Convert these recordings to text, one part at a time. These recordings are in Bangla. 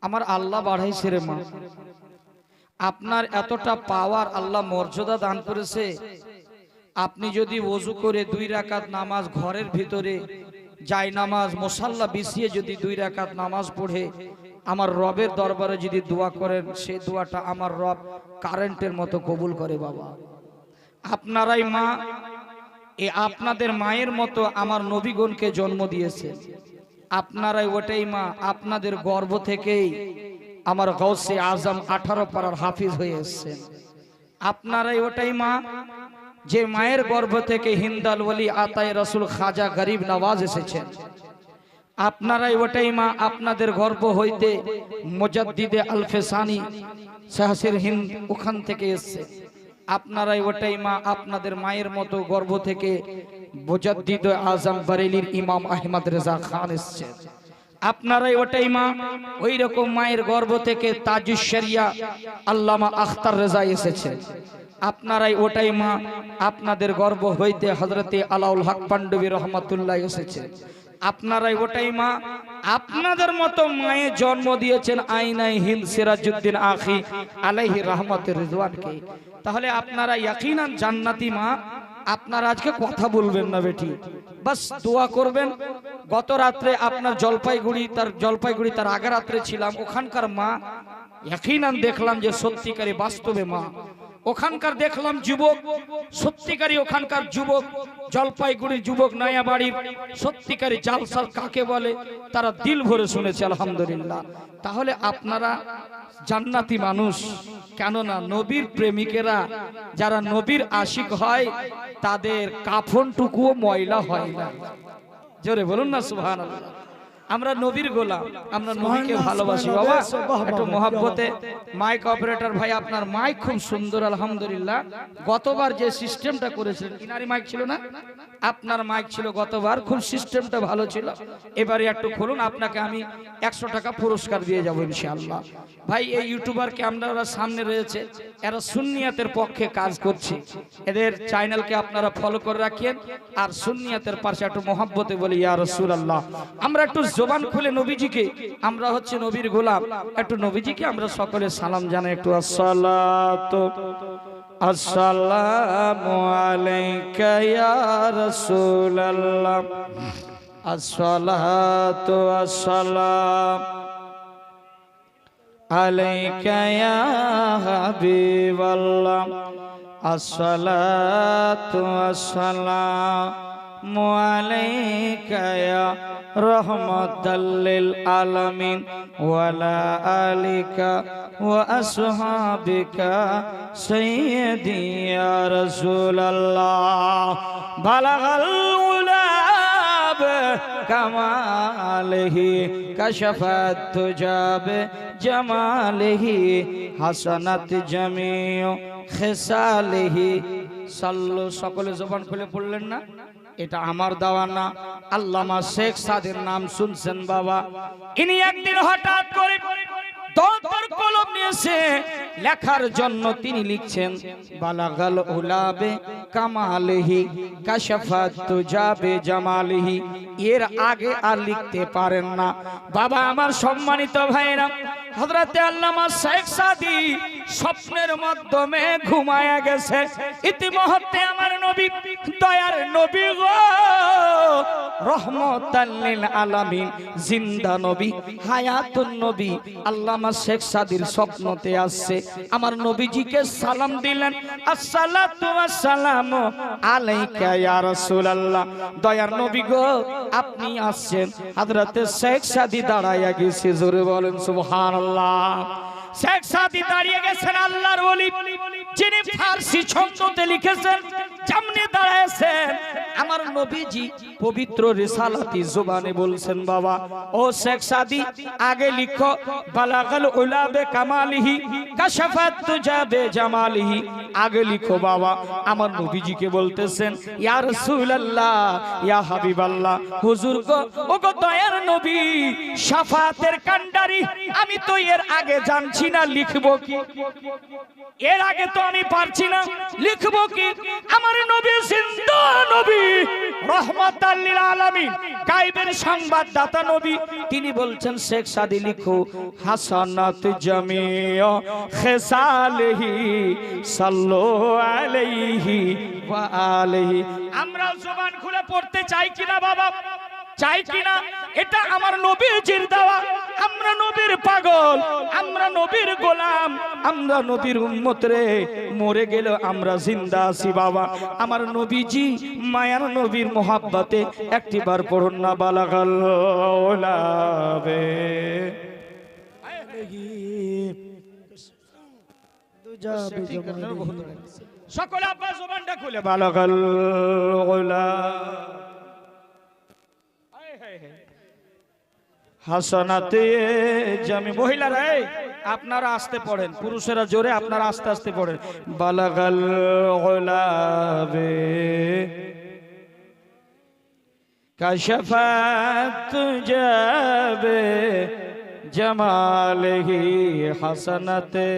আমার আল্লাহ বাড়াইছে রে মা, আপনার এতটা পাওয়ার আল্লাহ মর্যাদা দান করেছে। আপনি যদি ওযু করে 2 রাকাত নামাজ ঘরের ভিতরে যাই নামাজ মুসাল্লা বিছিয়ে যদি 2 রাকাত নামাজ পড়ে আমার রবের দরবারে যদি দোয়া করেন, সেই দোয়াটা আমার রব কারেন্টের মতো কবুল করে। বাবা আপনারাই মা, আপনাদের মায়ের মতো আমার নবীগণকে জন্ম দিয়েছে, আপনারাই ওটাই মা, আপনাদের গর্ভ থেকেই আমার গৌসে আজম 18 পারার হাফিজ হয়ে এসেছেন। আপনারাই ওটাই মা, যে মায়ের গর্ভ থেকে হিন্দাল ওলি আতায়ে রাসূল খাজা গরিব নওয়াজ এসেছেন। আপনারাই ওটাই মা, আপনাদের গর্ভ হইতে মুজাদ্দিদে আলফেসানি শাহসির হিন্দ ওখান থেকে এসেছে। আপনারাই ওটাই মা, আপনাদের মায়ের মতো গর্ভ থেকে মুজাদ্দিদ আজম বরেলির ইমাম আহমদ রেজা খান এসেছে। আপনারাই ওটাই মা, ওই রকম মায়ের গর্ভ থেকে তাজুশ শরিয়া আল্লামা আখতার রেজা এসেছে। আপনারাই ওটাই মা, আপনাদের গর্ভ হইতে হযরতে আলাউল হক পান্ডবী রহমাতুল্লাহ এসেছে। আপনারাই ওটাই মা, আপনাদের মতো মায়ে জন্ম দিয়েছেন আইনাই হিন্দ সিরাজউদ্দিন আখি আলাইহি রহমাতুর রিজওয়ানকে। তাহলে আপনারা ইয়াকিনান জান্নাতি মা। আপনারা আজকে কথা বলবেন না বেটি, বাস দোয়া করবেন। গত রাত্রে আপনার জলপাইগুড়ি তার আগের রাত্রে ছিলাম, ওখানকার মা ইয়াকিনান দেখলাম যে সত্যিকারী বাস্তবে মা। ওখানকার দেখলাম যুবক, সত্যিকারী ওখানকার যুবক, জলপাইগুড়ির যুবক নয়াবাড়ির সত্যিকারী জালসাল কাকে বলে তারা দিল ভরে শুনেছে আলহামদুলিল্লাহ। তাহলে আপনারা জান্নাতি মানুষ, কেননা নবীর প্রেমিকেরা যারা নবীর আশিক হয় তাদের কাফনটুকুও ময়লা হয় না। জোরে বলুন না সুবহানাল্লাহ। আমরা নবীর গোলাম, আমরা নবীকে ভালোবাসি। বাবা একটু মহব্বতে মাইক অপারেটর ভাই, আপনার মাইক খুব সুন্দর আলহামদুলিল্লাহ। গতবার যে সিস্টেমটা করেছিলেন, ইনারি মাইক ছিল না, আপনার মাইক ছিল গতবার, খুব সিস্টেমটা ভালো ছিল। এবারে একটু খুলুন, আপনাকে আমি 100 টাকা পুরস্কার দিয়ে যাবো ইনশাআল্লাহ। ভাই এই ইউটিউবার ক্যামেরার সামনে রয়েছে, এরা সুন্নিয়াতের পক্ষে কাজ করছে, এদের চ্যানেলকে আপনারা ফলো করে রাখেন। আর সুন্নিয়াতের পাশে একটু মহব্বতে বলি ইয়া রাসূলুল্লাহ। আমরা একটু জবান খুলে নবীজিকে, আমরা হচ্ছে নবীর গোলাম, একটু নবীজিকে আমরা সকলে সালাম জানাই। একটু আসসালাতু আসসালামু আলাইকা ইয়া রাসূলুল্লাহ, আসসালাতু আসসালাম আলাইকা ইয়া হাবিবাল্লাহ, আসসালাতু আসসালামু আলাইকা ইয়া রহমাতাল লিল আলামিন ওয়া আলা আলিকা ওয়া আসহাবিকা সাইয়্যিদি ইয়া রাসূলুল্লাহ। বালাগাল উলাব কামালিহি কাশাফাত তুজাব জামালিহি হাসানাত জামিউ খিসালিহি। সাল্লু, সকলে জবান খুলে পড়লেন না? এটা আমার দেওয়া না, আল্লামা শেখ সাদের নাম শুনছেন বাবা। ইনি একদিন হঠাৎ করে দন্তর কলম নিয়েছে লেখার জন্য তিনি লিখছেন বালাগাল উলাবে কামালিহি কাশাফাত তুজাবে জামালিহি। এর আগে আর লিখতে পারেন না বাবা। আমার সম্মানিত ভাইরা, হযরতে আল্লামা শেখ সাদী স্বপ্নের মাধ্যমে ঘুমায়া গেছে। ইতিমধ্যে আমার নবী, দয়ার নবী গো, রহমাতাল লিল আলামিন, জিন্দা নবী, হায়াতুন নবী আল্লামা শেখ সাদীর স্বপ্নতে আসছে। আমার নবীজিকে সালাম দিলেন, আসসালাতু ওয়াসসালামু আলাইকা ইয়া রাসূলুল্লাহ। দয়ার নবী গো, আপনি আসছেন। হযরতে শেখ সাদী দাঁড়ায়া গেছে, জোরে বলেন সুবহানাল্লাহ। শেখ সাদী দাঁড়িয়ে গেছেন আল্লাহর ওলি, যিনি ফারসি ছন্দে লিখেছেন, সামনে দাঁড়ায়ছেন। আমার নবীজি পবিত্র রিসালাতি জবানে বলছেন, বাবা ও শেখ সাদী আগে লিখো বালাগাল উলাবে কামালিহি কাশাফাত তুজাবে জামালিহি। আগে লিখো বাবা। আমার নবীজিকে বলতেছেন, ইয়া রাসূলুল্লাহ, ইয়া হাবিবাল্লাহ, হুজুর গো, ও গো দয়ার নবী, শাফাতের কান্ডারি, আমি তো এর আগে জানছি না লিখবো কি, এর আগে তো আমি পারছি না, লিখবো কি? আমার নবী জিন্দা নবী, রহমাতাল লিল আলামিন, গায়বের সংবাদদাতা নবী, তিনি বলছেন শেখ সাদি লিখো হাসানাত জামিয়া খিসালিহি সাল্লু আলাইহি ওয়া আলিহি। আমরা জবান খুলে পড়তে চাই কিনা বাবা? চাই কিনা? এটা আমার নবীজির দেওয়া। আমরা নবীর পাগল, আমরা নবীর গোলাম, আমরা নবীর উম্মত রে। মরে গেল আমরা জিন্দা আছি বাবা। আমার নবীজি মায়ার নবীর মোহাব্বতে একটিবার পড়ুন না বালাগাল ওলাবে সকলে আপনার জবানটা খুলে বালাগাল ওলা হাসানাতে জামি। মহিলারা আপনারা আস্তে পড়েন, পুরুষেরা জোরে, আপনারা আস্তে আস্তে পড়েন। বালাগাল গুলাবে কাশফাত যাবে জামালিহি হাসানাতে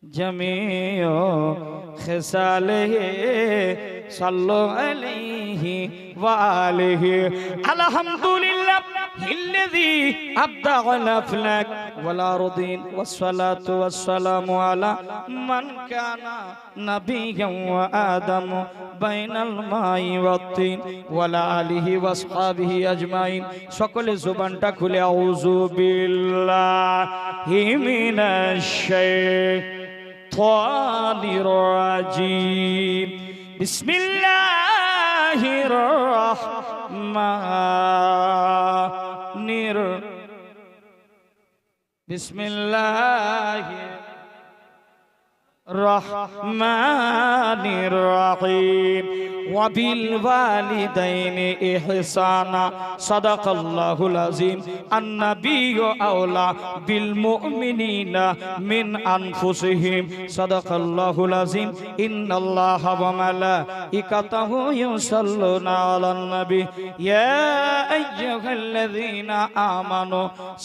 জামিও খিসালিহি সাল্লু আলাইহি ওয়া আলিহি। আলহামদুলিল্লাহ الذي أبدع الأفلاك والأرضين والصلاة والسلام على من كان نبيا وآدم بين الماء والطين وعلى آله وأصحابه أجمعين। সকলে জবানটা খুলে আউযু বিল্লাহি মিনাশ শাইতানির রাজিম বিসমিল্লাহির রাহমানির বিসমিল্লাহির রহমানির রহিম ওয়া বিল ওয়ালিদাইনি ইহসানা সাদাকাল্লাহুল আযীম। আন-নাবিয়্যু আওলা বিল মুমিনিনা মিন আনফুসিহিম সাদাকাল্লাহুল আযীম। ইন্নাল্লাহা ওয়া মালাইকাতাহু ইউসাল্লুনা আলান নবী ইয়া আইয়ুহাল্লাযীনা আমানু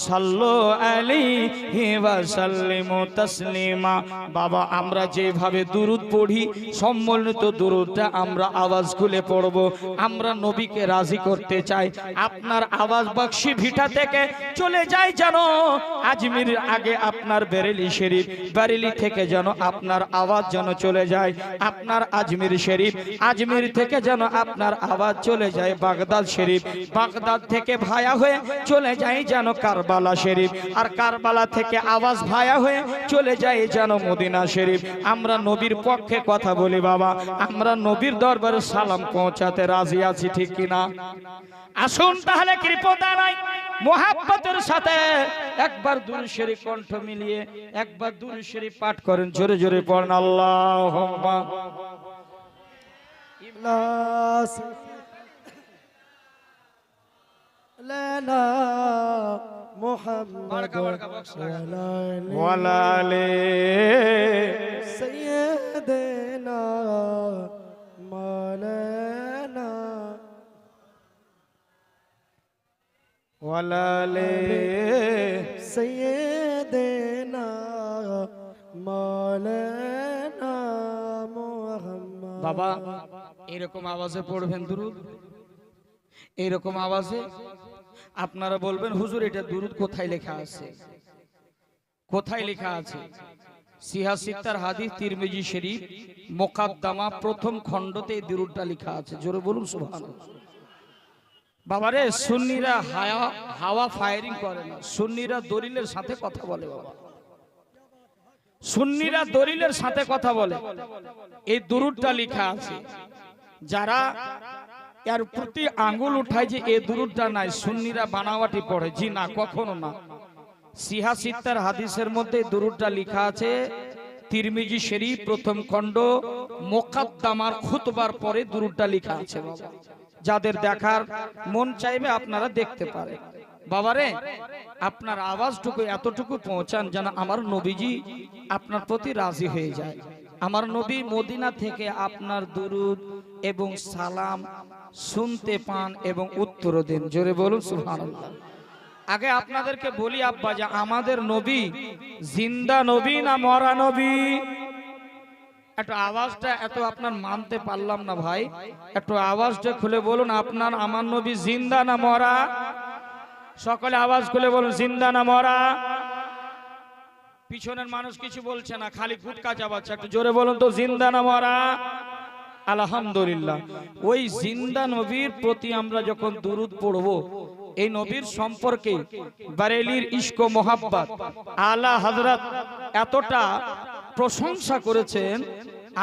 সাল্লু আলাইহি ওয়া সাল্লিমু তাসলিমা। বাবা আমরা যেভাবে দুরূদ পড়ি, সম্মিলিত দুরূদটা আমরা আওয়াজ খুলে পড়ব। আমরা নবীকে রাজি করতে চাই। আপনার আওয়াজ বাক্সি ভিটা থেকে চলে যায় যেন আজমির আগে আপনার বেরেলি শরীফ, বেরেলি থেকে যেন আপনার আওয়াজ যেন চলে যায় আপনার আজমির শরীফ, আজমির থেকে যেন আপনার আওয়াজ চলে যায় বাগদাদ শরীফ, বাগদাদ থেকে ভায়া হয়ে চলে যায় যেন কারবালা শরীফ, আর কারবালা থেকে আওয়াজ ভায়া হয়ে চলে যায় যেন মদিনা শরীফ। আমরা নবীর পক্ষে কথা বলি বাবা, আমরা নবীর দরবারে সালাম পৌঁছাতে রাজি আছি, ঠিক কিনা? আসুন তাহলে কৃপা নাই মোহাব্বতের সাথে একবার দুরূদ শরীফ কণ্ঠ মিলিয়ে একবার দুরূদ শরীফ পাঠ করেন, জোরে জোরে পড়েন আল্লাহুম্মা ইবলাস লানা মুহাম্মদ ওয়ালা আলি সাইয়্যিদিনা মাওলানা ওয়ালা আলি সাইয়্যিদিনা মাওলানা মুহাম্মদ। বাবা এরকম আওয়াজে পড়বেন দুরূদ, এরকম আওয়াজে। আপনারা বলবেন হুজুর এটা দুরূদ কোথায় লেখা আছে? কোথায় লেখা আছে? সিহাসিত্তার হাদিস তিরমিজি শরীফ মুকাদ্দামা প্রথম খণ্ডতে এই দুরূদটা লেখা আছে, জোরে বলুন সুবহানাল্লাহ। বাবারে সুন্নিরা হাওয়া ফায়ারিং করে না, সুন্নিরা দলিলের সাথে কথা বলে বাবা, সুন্নিরা দলিলের সাথে কথা বলে। এই দুরূদটা লেখা আছে, যারা এর প্রতি আঙ্গুল উঠায় যে এই দুরূদটা নাই, সুন্নিরা বানাওয়াটি পড়ে। জি না, কখনো না। সিহাসিত্তার হাদিসের মধ্যে দুরূদটা লেখা আছে তিরমিজি শরীফ প্রথম খণ্ড মুকাদ্দামার খুতবার পরে দুরূদটা লেখা আছে বাবা। যাদের দেখার মন চাইবে আপনারা দেখতে পারেন। বাবারে আপনার আওয়াজটুকু এতটুকু পৌঁছান যেন আমার নবীজি আপনার প্রতি রাজি হয়ে যায়। আমার নবী মদিনা থেকে আপনার দুরূদ এবং সালাম শুনতে পান এবং উত্তর দেন, জোরে বলুন সুবহানাল্লাহ। আগে আপনাদেরকে বলি আব্বা যে আমাদের নবী জিন্দা নবী না মরা নবী? একটু আওয়াজটা এত আপনার মানতে পারলাম না ভাই, একটু আওয়াজটা খুলে বলুন আপনার আমার নবী জিন্দা না মরা? সকলে আওয়াজ খুলে বলুন জিন্দা না মরা। পিছনের মানুষ কিছু বলছে না, খালি গুটকা চাবাচ্ছে, একটু জোরে বলুন তো জিন্দা না মরা। আলহামদুলিল্লাহ। ওই জিন্দা নবীর প্রতি আমরা যখন দুরুদ পড়ব, এই নবীর সম্পর্কে বারেলির ইশক ও মোহাব্বত আলা হযরত এতটা প্রশংসা করেছেন।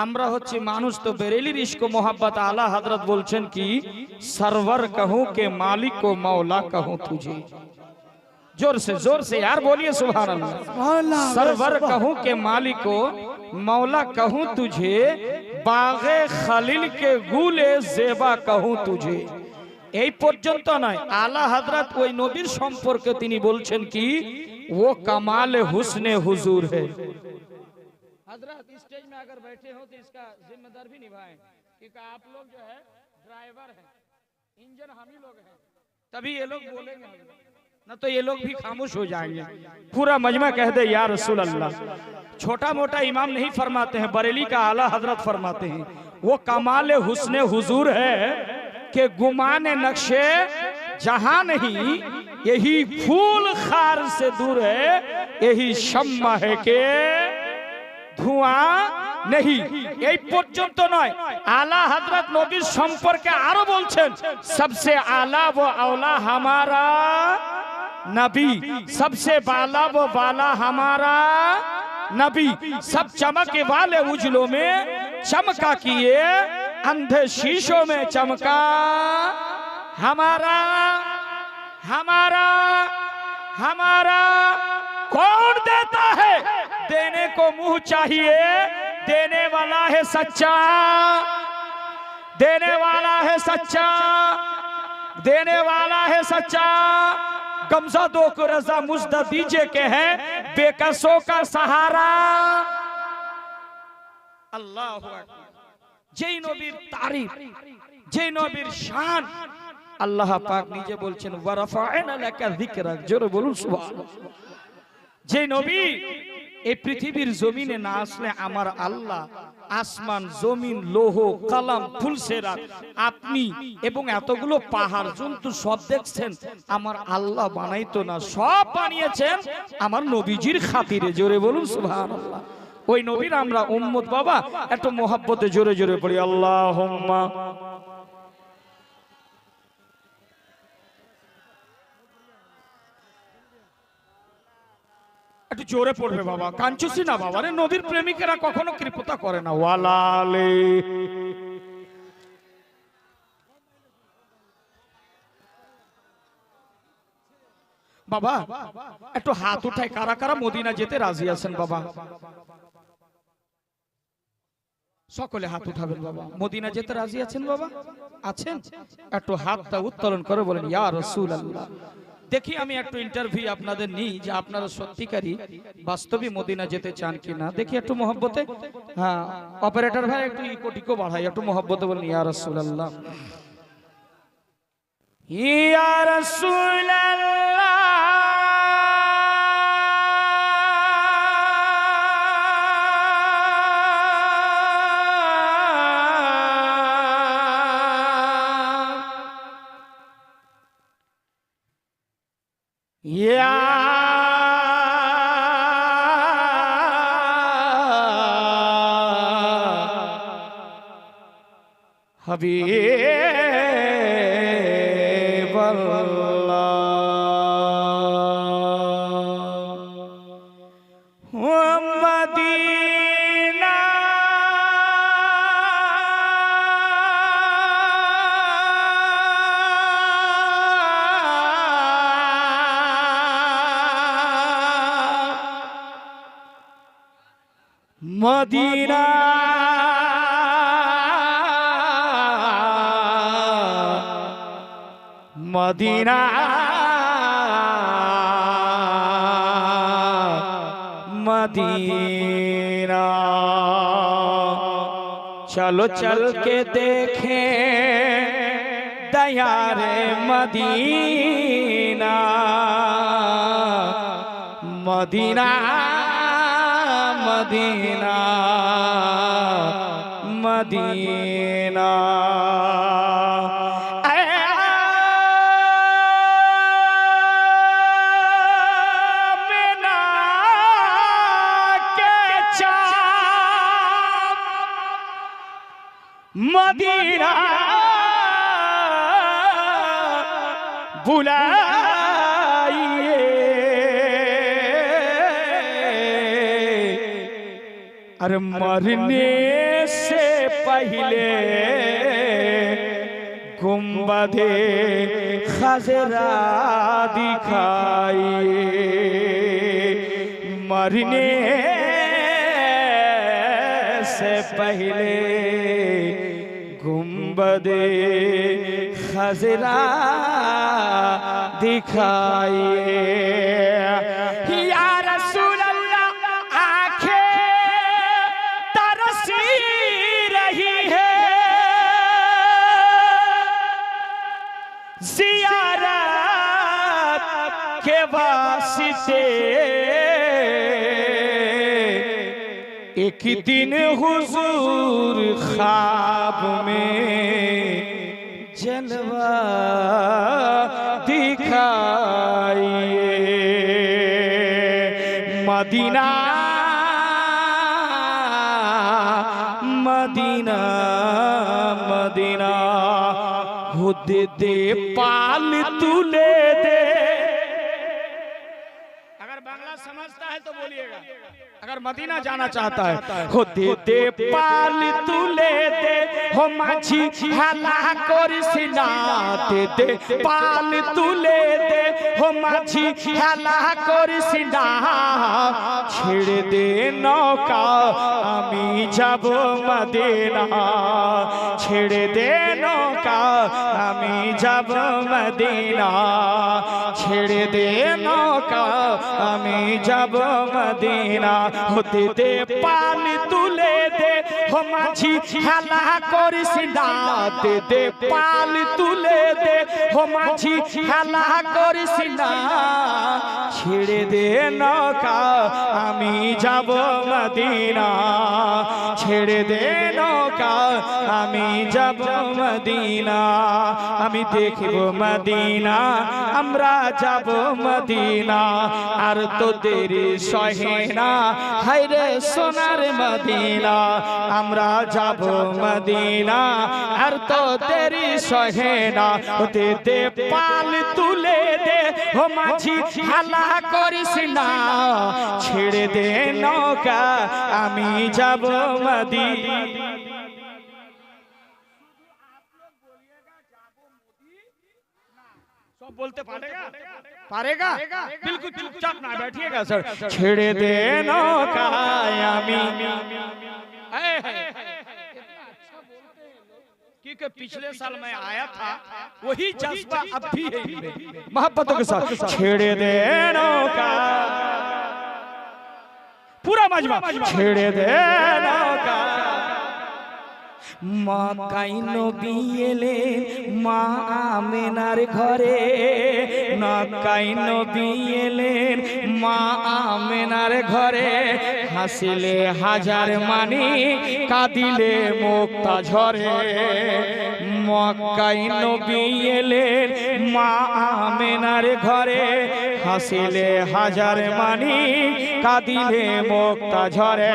আমরা হচ্ছে মানুষ, তো বেরেলির ইশক ও মোহাব্বত আলা হযরত বলছেন কি, सरवर कहूं के मालिक को मौला कहूं तुझे। जोर से यार बोलिए सुभान अल्लाह। सरवर कहूं के मालिक को मौला कहूं तुझे, बागे खलील के गुले जेबा कहूं तुझे। এই পর্যন্ত নয়, আলা হযরত ওই নবীর সম্পর্কে তিনি বলছেন কি, वो कमाल हुस्न हुजूर है। हजरत स्टेज में अगर बैठे हो तो इसका जिम्मेदार भी निभाएं, क्योंकि आप लोग जो है ड्राइवर हैं, इंजन हम ही लोग हैं, तभी ये लोग बोलेंगे, ना तो ये लोग भी खामोश हो जाएंगे। पूरा मजमा कह दे या रसूल अल्लाह। छोटा मोटा इमाम नहीं फरमाते हैं, बरेली का आला हजरत फरमाते हैं, वो कमाल हुस्न हुजूर है कि गुमाने नक्शे जहां नहीं, यही फूल खार से दूर है, यही शम्मा है के धुआं नहीं। এই পর্যন্ত নয়, আলা হযরত নবীর সম্পর্কে আরো বলছেন, सबसे आला वो औला हमारा नबी, सबसे बाला वो बाला हमारा नबी, सब चमके वाले उजलों में चमका किए, अंधे शीशों में चमका हमारा हमारा हमारा। कौन देता है? देने को मुंह चाहिए, देने वाला है सच्चा, देने वाला है सच्चा, देने वाला है सच्चा। गमजा दो को रजा मुझदा दीजिए के है बेकसों का सहारा। अल्लाह अकबर। যেই নবীর তারিফ, যেই নবীর শান, আল্লাহ পাক নিজে বলছেন ওয়ারাফা'না লাকা যিকরাক। জোরে বলুন সুবহানাল্লাহ। যে নবী এই পৃথিবীর জমিনে না আসলে আমার আল্লাহ আসমান জমিন লৌহ কালাম ফুলসেরাত আপনি এবং এতগুলো পাহাড় জন্তু সব দেখছেন, আমার আল্লাহ বানাইতো না, সব বানিয়েছেন আমার নবীজির খাতিরে। জোরে বলুন সুবহানাল্লাহ। ওই নবীর আমরা উম্মত বাবা, একটু মোহাব্বতে জোরে জোরে পড়ি আল্লাহুম্মা। একটু জোরে পড়বে বাবা, কাঞ্চুসি না বাবা রে। নবীর প্রেমিকেরা কখনো কৃপতা করে না। ওয়ালালে বাবা একটু হাত উঠায়, কারা কারা মদিনা যেতে রাজি আছেন বাবা? সকলে হাত উঠাবেন বাবা। মদিনা যেতে রাজি আছেন বাবা? আছেন? একটু হাতটা উত্তোলন করে বলেন ইয়া রাসূলুল্লাহ। দেখি আমি একটু ইন্টারভিউ আপনাদের নিই যে আপনারা সত্যিকারই বাস্তবে মদিনা যেতে চান কিনা। দেখি একটু মহব্বতে। হ্যাঁ অপারেটর ভাই একটু ইকোটিকো বাড়াই, একটু মহব্বতে বলেন ইয়া রাসূলুল্লাহ। ইয়া রাসূলুল্লাহ या हबीब अल्लाह मदीना मदीना मदीना मदीना। चलो चल के देखें दयारे Medina Medina Medina Medina Medina बुलाइए अरे मरने से पहले गुंबदे खजरा दिखाइए मरने से पहले गुंबदे खजरा दिखाइए या रसूल अल्लाह आंखें तरसी रही है ज़ियारत के वास्ते एक दिन हुजूर ख्वाब में जलवा दिखाइए मदीना मदीना मदीना खुद दे पाल तुले दे अगर बांग्ला समझता है तो बोलिएगा अगर मदीना जाना चाहता है हो दे दे पाल तुले दे हो माझी हाला करिसिना दे दे पाल तुले दे हो माझी हाला करिसिना ছেড়ে দে নৌকা আমি যাব মদিনা ছেড়ে দে নৌকা আমি যাব মদিনা ছেড়ে দে নৌকা আমি যাব মদিনা হতে দে পানি তুলে দে हो माझी हाला करिसिना दे दे पाल तुले दे हो माझी हाला करिसिना ছেড়ে দে নৌকা আমি যাব মদিনা ছেড়ে দে নৌকা আমি যাব মদিনা আমি দেখব মদিনা আমরা যাব মদিনা আর তো দেরি সহে না হায়রে সোনার মদিনা আমরা যাব মদিনা আর তো দেরি সহে না দে দে পাল তুলে দে ও মাঝি হালা করিস না ছেড়ে দে নৌকা আমি যাব মদিনা सब बोलते पारेगा बिल्कुल चुपचाप ना बैठिएगा सर छेड़े दे नौका आमी क्योंकि पिछले साल मैं आया था वही जज्बा अब भी है मोहब्बतों के साथ छेड़े दे नौका पूरा मजमा छेड़े दे नौका মা নবী এলেন মা আমেনার ঘরে নকাই নবী এলেন মা আমেনার ঘরে হাসিলে হাজার মানি কাঁদিলে মুক্তা ঝরে মক্কাই নবী এলেন মা আমেনার ঘরে হাসিলে হাজার মানি কাঁদিলে মুক্তা ঝরে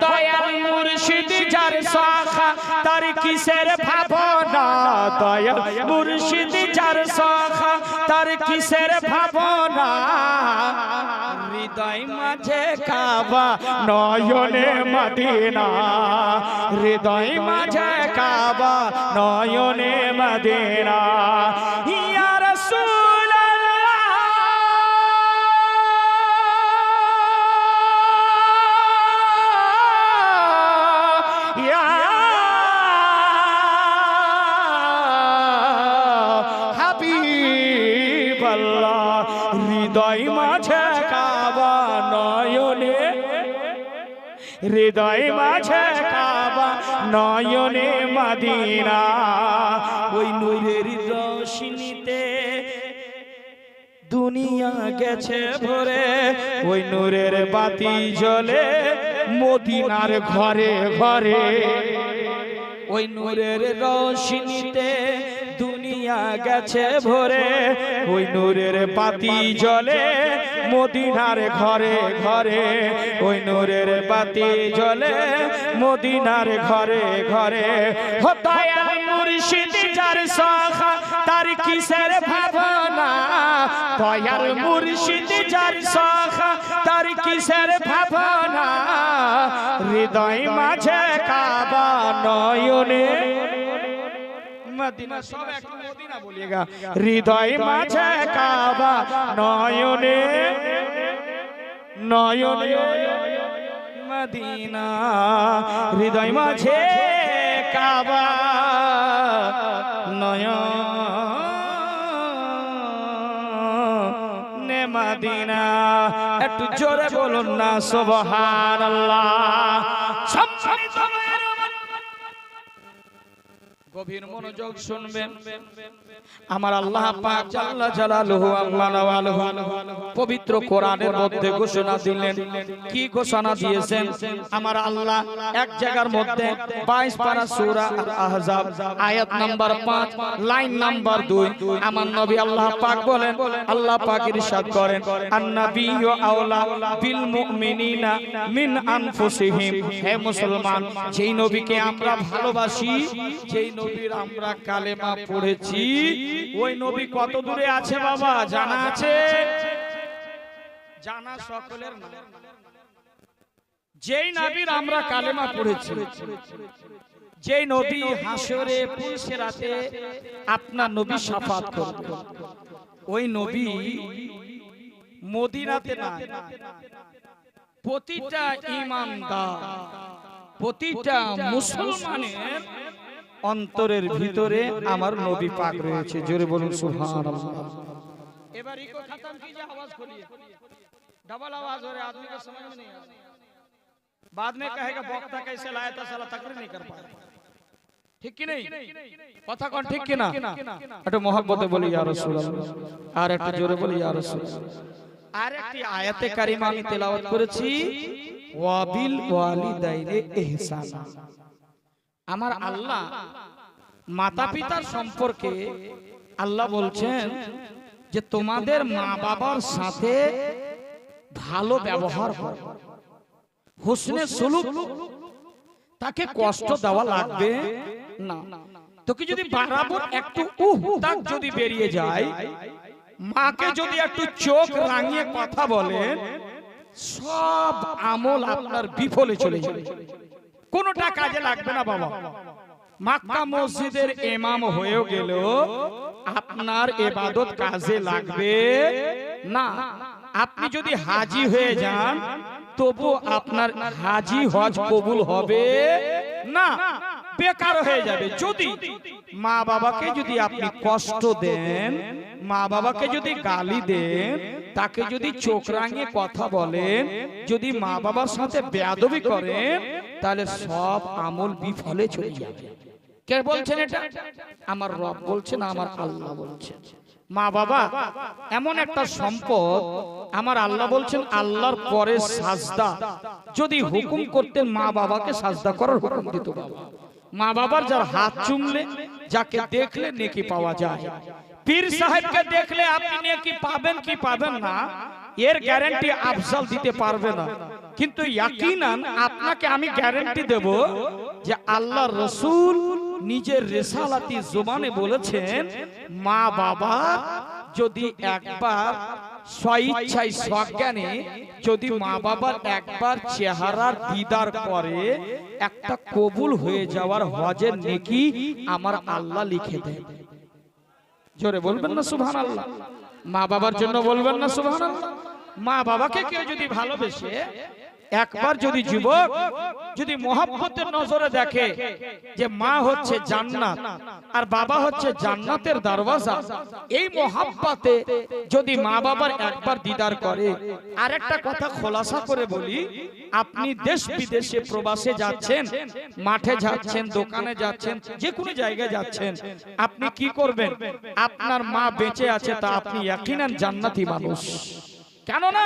দয়াল মুর্শিদ যার শাখা তার কিসের ভাবনা দয়াল মুর্শিদ যার শাখা তার কিসের ভাবনা হৃদয় মাঝে কাবা নয়নে মদিনা হৃদয় মাঝে কাবা নয়নে মদিনা ইয়া রাসূল হৃদয় মাঝে কাবা নয়নে হৃদয় মাঝে কাবা নয়নে মদিনা ওই নূরের রোশনীতে দুনিয়া গেছে ভরে ওই নূরের বাতি জ্বলে মদিনার ঘরে ঘরে ওই নূরের রোশনীতে দুনিয়া গেছে ভরে ওই নূরের বাতি জ্বলে মদিনার ঘরে ঘরে ওই নূরের বাতি জ্বলে মদিনার ঘরে ঘরে ও দয়াল মুর্শিদ যার শাখা তার কিসের ভাবনা দয়াল মুর্শিদ যার শাখা তার কিসের ভাবনা হৃদয় মাঝে কাবা নয়নে মদিনা সব একটু মদিনা বলিয়েগা হৃদয় মাঝে কাবা নয়নে নয়নে মদিনা হৃদয় মাঝে কাবা নয়নে মদিনা একটু জোরে বলুন না সুবহানাল্লাহ সম্মানিত গভীর মনোযোগ শুনবেন আমার আল্লাহ পাক জাল্লা জালালুহু আম্মা নাওয়ালুহু পবিত্র কোরআনের মধ্যে ঘোষণা দিলেন কি ঘোষণা দিয়েছেন আমার আল্লাহ এক জায়গার মধ্যে 22 পারা সূরা আল আহজাব আয়াত নাম্বার 5 লাইন নাম্বার 2 আমার নবী আল্লাহ পাক বলেন আল্লাহ পাক ইরশাদ করেন আন-নাবিয়্যু আওলা বিল মুমিনিনা মিন আনফুসিহিম হে মুসলমান যেই নবীকে আমরা ভালোবাসি যেই নবীর আমরা কালেমা পড়েছি ওই নবী কত দূরে আছে বাবা জানা আছে জানা সকলের না যেই নবীর আমরা কালেমা পড়েছি যেই নবী হাসরে পুলসিরাতে আপনার নবী শাফাত করবে ওই নবী মদিনাতে না প্রতিটা ঈমানদার প্রতিটা মুসলমানের অন্তরের ভিতরে আমার নবী পাক রয়েছে জোরে বলুন সুবহানাল্লাহ এবার ইকো খতম कीजिए आवाज खोलिए डबल आवाज हो रहा है आदमी को समझ में नहीं आ रहा बाद में कहेगा वक्ता कैसे लाया था साला तकरीर नहीं कर पाया ठीक कि नहीं কথা কোন ঠিক কি না একটু mohabbote বলি ইয়া রাসূলুল্লাহ আর একটু জোরে বলি ইয়া রাসূলুল্লাহ আর একটি আয়াতে কারিমা আমি তেলাওয়াত করেছি ওয়াবিল ওয়ালিদাইনে ইহসানা আমার আল্লাহ মাতা পিতার সম্পর্কে আল্লাহ বলছেন যে তোমাদের মা বাবার সাথে ভালো ব্যবহার করো হুসনে সুলুক তাকে কষ্ট দেওয়া লাগবে না তোকে যদি বরাবর একটু তাক যদি বেরিয়ে যায় মাকে যদি একটু চোখ রাঙিয়ে কথা বলেন সব আমল আপনার বিফলে চলে যাবে কোনটা কাজে লাগবে না বাবা মক্কা মসজিদের ইমাম হয়েও গেল আপনার ইবাদত কাজে লাগবে না আপনি যদি হাজী হয়ে যান তবু আপনার হাজী হজ কবুল হবে না বেকার হয়ে যাবে যদি মা বাবাকে যদি আপনি কষ্ট দেন মা বাবাকে যদি গালি দেন তাকে যদি চোখ রাঙিয়ে কথা বলেন যদি মা বাবার সাথে বেয়াদবি করেন তাহলে সব আমল বিফলে চলে যাবে কে বলছেন এটা আমার রব বলছেন আমার আল্লাহ বলছেন মা বাবা এমন একটা সম্পদ আমার আল্লাহ বলছেন আল্লাহর পরে সাজদা যদি হুকুম করতেন মা বাবাকে সাজদা করার হুকুম দিত বাবা মা বাবার যার হাত চুমলে যাকে দেখলে নেকি পাওয়া যায় পীর সাহেবকে দেখলে আপনি নেকি পাবেন কি পাবেন না এর গ্যারান্টি আফজাল দিতে পারবে না কিন্তু ইয়াকিনান আপনাকে আমি গ্যারান্টি দেব যে আল্লাহর রাসূল নিজের রিসালাতি জবানে বলেছেন মা বাবা যদি একবার স্বইচ্ছায় সজ্ঞানে যদি মা বাবার একবার চেহারার দিদার করে একটা কবুল হয়ে যাওয়ার হজের নেকি আমার আল্লাহ লিখে দেন জোরে বলবেন না সুবহানাল্লাহ মা বাবার জন্য বলবেন না সুবহানাল্লাহ মা বাবাকে কেউ যদি ভালোবেসে একবার যদি যুবক যদি মহব্বতের নজরে দেখে যে মা হচ্ছে জান্নাত আর বাবা হচ্ছে জান্নাতের দরওয়াজা এই মহব্বতে যদি মা বাবার একবার দিদার করে আরেকটা কথা খোলাসা করে বলি আপনি দেশ বিদেশে প্রবাসে যাচ্ছেন মাঠে যাচ্ছেন দোকানে যাচ্ছেন যে কোনো জায়গায় যাচ্ছেন আপনি কি করবেন আপনার মা বেঁচে আছে তা আপনি ইয়াকিনান জান্নাতি মানুষ কেন না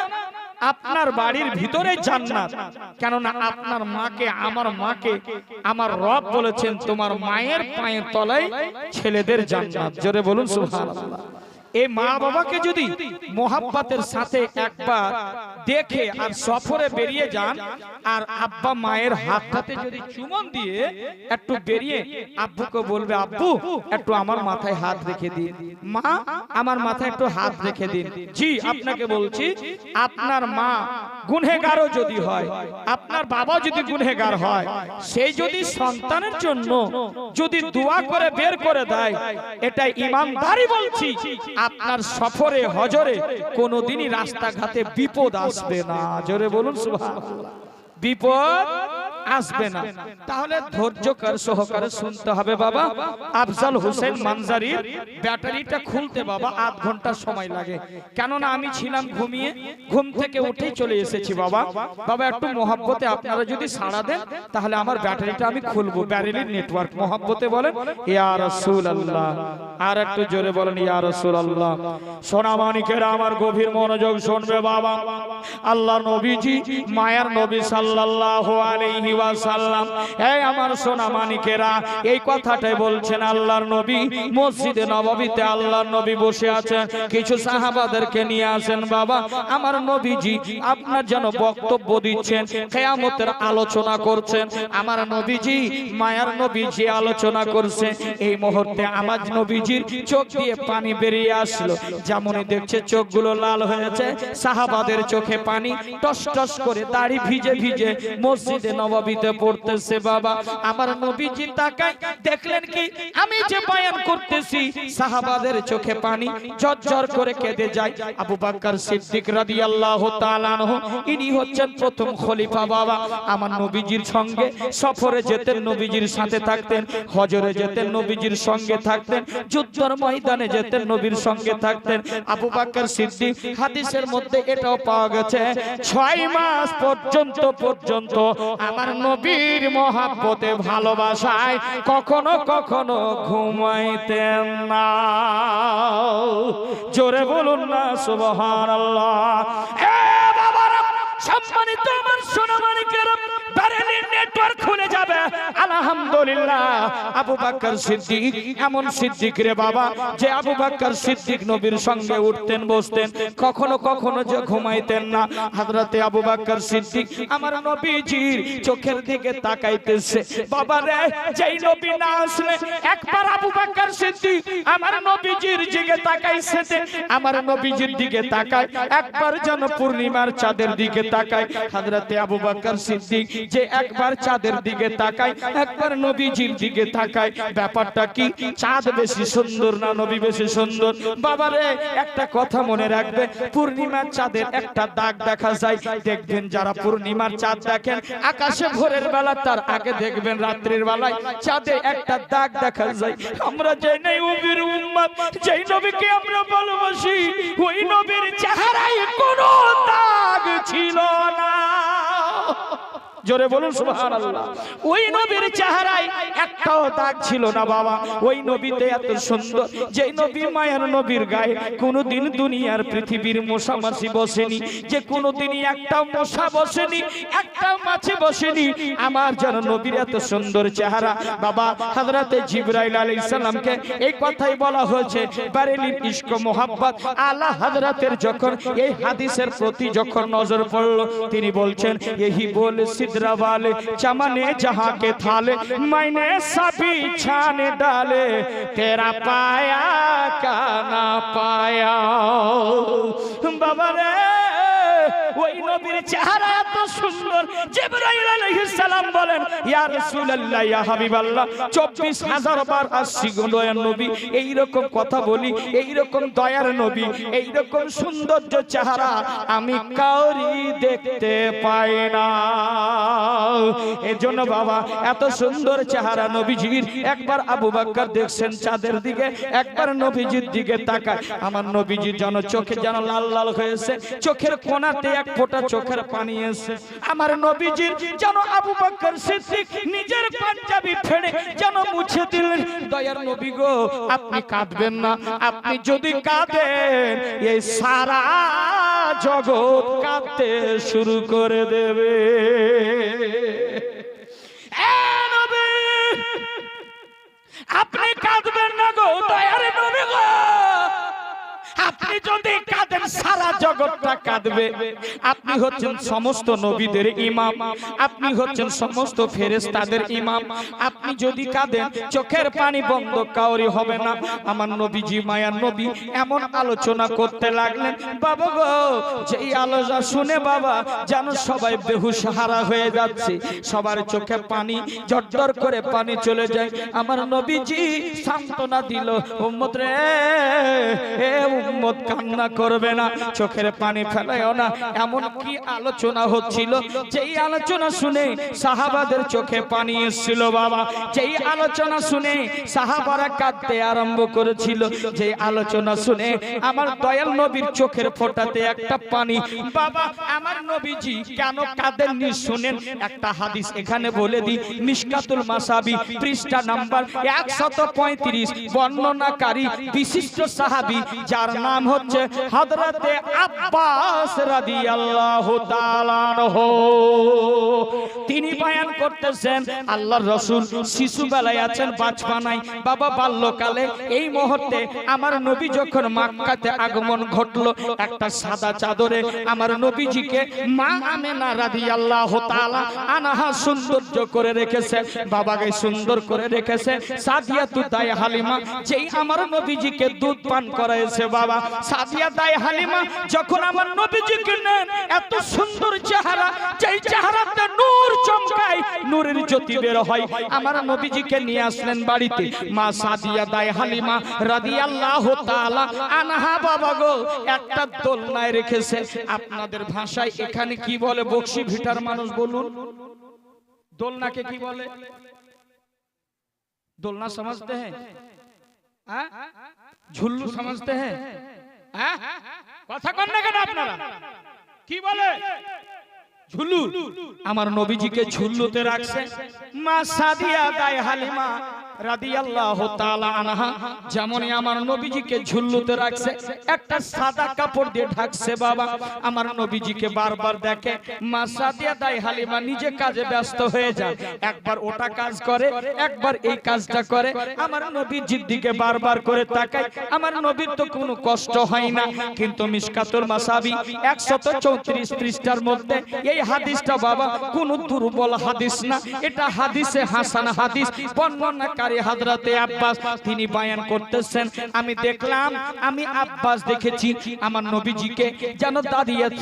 আপনার বাড়ির ভিতরে জান্নাত। কেননা আপনার মাকে আমার রব বলেছেন তোমার মায়ের পায়ের তলায় ছেলেদের জান্নাত। জোরে বলুন সুবহানাল্লাহ। এই মা বাবাকে যদি মোহাব্বতের সাথে একবার দেখে আর সফরে বেরিয়ে যান, আর আব্বা মায়ের হাতে যদি চুমন দিয়ে একটু বেরিয়ে আব্বুকে বলবে, আব্বু একটু আমার মাথায় হাত রেখে দিন, মা আমার মাথায় একটু হাত রেখে দিন। জি আপনাকে বলছি, আপনার মা গুনহেগারও যদি হয়, আপনার বাবা যদি গুনহেগার হয়, সেই যদি সন্তানের জন্য যদি দোয়া করে বের করে দেয়, এটা ইমানদারি বলছি, আপনার সফরে হজরে কোনোদিনই রাস্তাঘাটে বিপদ আসবে না। জোরে বলুন সুবহানাল্লাহ। বিপদ আসবে না। তাহলে ধৈর্য সহকারে শুনতে হবে বাবা। আফজাল হোসেন মানজারির ব্যাটারিটা খুলতে বাবা আধ ঘন্টা সময় লাগে, কেননা আমি ছিলাম ঘুমিয়ে, ঘুম থেকে উঠেই চলে এসেছি বাবা। বাবা একটু মহব্বতে আপনারা যদি সাড়া দেন তাহলে আমার ব্যাটারিটা আমি খুলবো। ব্যারেলির নেটওয়ার্ক মহব্বতে বলেন ইয়া রাসূলুল্লাহ, আর একটু জোরে বলেন ইয়া রাসূলুল্লাহ। সোনা মানিকেরা আমার গভীর মনোযোগ শুনবে বাবা। আল্লাহ নবীজি মায়ার নবী সাল্লাল্লাহু আলাইহি ওয়াসাল্লাম, এই আমার সোনা মানিকেরা এই কথাটাই বলছেন। আল্লাহর নবী মসজিদে নববীতে আল্লাহর নবী বসে আছেন, কিছু সাহাবাদেরকে নিয়ে আসেন বাবা। আমার নবীজি আপনার যেন বক্তব্য দিচ্ছেন, কিয়ামতের আলোচনা করছেন। আমার নবীজি মায়ার নবীজি আলোচনা করছে। এই মুহূর্তে আমার নবীজির চোখ দিয়ে পানি বেরিয়ে আসলো। যেমনই দেখছে চোখগুলো লাল হয়েছে, সাহাবাদের চোখে পানি টস টস করে দাড়ি ভিজে ভিজে মসজিদে নববীতে পড়তেছে বাবা। আমার নবীজি তাকায়, দেখলেন কি আমি যে বয়ান করতেছি সাহাবাদের চোখে পানি ঝরঝর করে কেঁদে যায়। আবু বকর সিদ্দিক রাদিয়াল্লাহু তাআলা আনহু, ইনি হচ্ছেন প্রথম খলিফা বাবা। আমার নবীজির সঙ্গে সফরে যেতেন, নবীজির সাথে থাকতেন, হজরে যেতেন, নবীজির সঙ্গে থাকতেন, যুদ্ধের ময়দানে যেতেন, নবীর সঙ্গে থাকতেন। আবু বকর সিদ্দিক হাদিসের মধ্যে এটাও পাওয়া গেছে 6 মাস পর্যন্ত আমার নবীর মহব্বতে ভালোবাসায় কখনো কখনো ঘুমাইতেন না। জোরে বলুন না সুবহানাল্লাহ। এ বাবারা সম্মানিত আমার সোনা মানিকেরা, ব্যারেলির নেটওয়ার্ক খুলে যাবে আলহামদুলিল্লাহ। আবু বকর সিদ্দিক এমন সিদ্দিক রে বাবা, যে আবু বকর সিদ্দিক নবীর সঙ্গে উঠতেন বসতেন, কখনো কখনো যে ঘুমাইতেন না। হযরতে আবু বকর সিদ্দিক আমার নবীজির চোখের দিকে তাকাইতেছে বাবা রে। যেই নবী না আসলে একবার আবু বকর সিদ্দিক আমার নবীজির দিকে তাকাইছে, আমার নবীজির দিকে তাকায়, একবার যেন পূর্ণিমার চাঁদের দিকে তাকায়। হযরতে আবু বকর সিদ্দিক যে একবার চাঁদের দিকে তাকায়, একবার নবীজির দিকে তাকায়। ব্যাপারটা কি, চাঁদ বেশি সুন্দর না নবী বেশি সুন্দর? বাবারে একটা কথা মনে রাখবে, পূর্ণিমার চাঁদের একটা দাগ দেখা যায়। দেখবেন যারা পূর্ণিমার চাঁদ দেখেন আকাশে ভোরের বেলা, তার আগে দেখবেন রাত্রির বেলায় চাঁদে একটা দাগ দেখা যায়। আমরা যে নবীর উম্মত, যেই নবীকে আমরা ভালোবাসি, ওই নবীর চেহারায় কোনো দাগ ছিল না। জোরে বলুন সুবহানাল্লাহ। ওই নবীর চেহারায় একটাও দাগ ছিল না বাবা। ওই নবীতে এত সুন্দর, যে নবী মায়ের নবীর গায়ে কোনোদিন দুনিয়ার পৃথিবীর মশা মাছি বসেনি, যে কোনোদিনই একটা মশা বসেনি, একটা মাছি বসেনি। আমার যেন নবীর এত সুন্দর চেহারা বাবা। হযরতে জিবরাইল আলাইহিস সালামকে এই কথাই বলা হয়েছে, বারেলির ইশক মোহাব্বত আলা হযরতের যখন এই হাদিসের প্রতি যখন নজর পড়লো, তিনি বলছেন यही बोल सिदरा वाले चमने जहां के थाले मैंने सभी छाने डाले तेरा पाया का ना पाया। बाबा रे ওই নবীর চেহারা এত সুন্দর, জিবরাইল আলাইহিস সালাম বলেন ইয়া রাসূলুল্লাহ ইয়া হাবিবাল্লাহ 24000 বার আসছি গো দয়ার নবী, এই রকম কথা বলি, এই রকম দয়ার নবী, এই রকম সৌন্দর্য চেহারা আমি কাউরি দেখতে পাই না। এজন্য বাবা এত সুন্দর চেহারা নবীজির, একবার আবু বকর দেখছেন চাঁদের দিকে, একবার নবীজির দিকে তাকায়। আমার নবীজির যেন চোখে যেন লাল লাল হয়েছে, চোখের কোণাতে এক ফোঁটা ফোঁটা চোখের পানি এসে আমার নবীজির যেন আবু বকর সিদ্দিক নিজের পাঞ্জাবি ফেড়ে যেন মুছে দিলেন। দয়ার নবী গো, আপনি কাঁদবেন না, আপনি যদি কাঁদেন এই সারা জগৎ কাঁদতে শুরু করে দেবে। আপনি কাঁদবেন না গো দয়ার নবী গো, আপনি যদি কাঁদেন সারা জগৎটা কাঁদবে। আপনি হচ্ছেন সমস্ত নবীদের ইমাম, আপনি হচ্ছেন সমস্ত ফেরেশতাদের ইমাম। আপনি যদি কাঁদেন চোখের পানি বন্ধ কাউরি হবে না। আমার নবীজি মায়ার নবী এমন আলোচনা করতে লাগলেন বাবা গো, যেই আলোচনা শুনে বাবা যেন সবাই বেহুশ হারা হয়ে যাচ্ছে, সবার চোখে পানি জড়জড় করে পানি চলে যায়। আমার নবীজি সান্ত্বনা দিল, উম্মত রে, এ উম্মত কান্না করবে না, চোখের পানি ফেলায়ও না। এমন কি আলোচনা হচ্ছিল, যেই আলোচনা শুনে সাহাবাদের চোখে পানি এসেছিল বাবা। যেই আলোচনা শুনে সাহাবারা কাঁদতে আরম্ভ করেছিল, যেই আলোচনা শুনে আমার দয়াল নবীর চোখের ফোঁটাতে একটা পানি বাবা। আমার নবীজি কেন কাঁদেননি শুনেন, একটা হাদিস এখানে বলে দিই। মিশকাতুল মাসাবি পৃষ্ঠা নাম্বার 135, বর্ণনাকারী বিশিষ্ট সাহাবী যার নাম হচ্ছে হযরতে আব্বাস রাদিয়াল্লাহু তাআলা আনহু। তিনি বয়ান করতেছেন আল্লাহর রাসূল শিশুবেলায় আছেন, বাচপানায় বাবা, বাল্যকালে। এই মুহূর্তে আমার নবী যখন মক্কাতে আগমন ঘটলো, একটা সাদা চাদরে আমার নবীজিকে মা আমেনা রাদিয়াল্লাহু তাআলা আনহা সৌন্দর্য করে রেখেছে, বাবাকে সুন্দর করে রেখেছে। সাদিয়াতু দাই হালিমা যেই আমার নবীজিকে দুধ পান করাইছে বাবা, সাদিয়া দাই হালিমা যখন আমার নবীজিকে নেন, এত সুন্দর চেহারা, যেই চেহারাতে নূর চমকায়, নূরের জ্যোতি বের হয়। আমার নবীজিকে নিয়ে আসলেন বাড়িতে মা সাদিয়া দাই হালিমা রাদিয়াল্লাহু তাআলা আনহা বাবা গো, একটা দোলনায় রেখেছে। আপনাদের ভাষায় এখানে কি বলে? বক্সি ভিটার মানুষ বলুন, দোলনাকে কি বলে? দোলনা समझते हैं? झुल्लू समझते हैं? কথা কন না কেন আপনারা? কি বলে? ঝুল্লু। আমার নবীজিকে ঝুল্লুতে রাখছে মা সাদিয়া দাই হালিমা রাদিয়াল্লাহু তাআলা আনহা। যেমনই আমার নবীজিকে ঝুল্লুতে রাখছে, একটা সাদা কাপড় দিয়ে ঢাকছে বাবা। আমার নবীজিকে বারবার দেখে মা সাদিয়া দাই হালিমা, নিজে কাজে ব্যস্ত হয়ে যায়, একবার ওটা কাজ করে, একবার এই কাজটা করে। আমার নবীজির দিকে বারবার করে তাকায়। আমার নবীর তো কোনো কষ্ট হয় না, কিন্তু মিশকাতুল মাসাবি 134 পৃষ্ঠার মধ্যে এই হাদিসটা বাবা কোনো দুর্বল হাদিস না, এটা হাদিসে হাসান হাদিস। বর্ণনাকারী হযরতে আব্বাস তিনি বয়ান করতেছেন, আমি দেখলাম, আমি আব্বাস দেখেছি আমার নবীজিকে যেন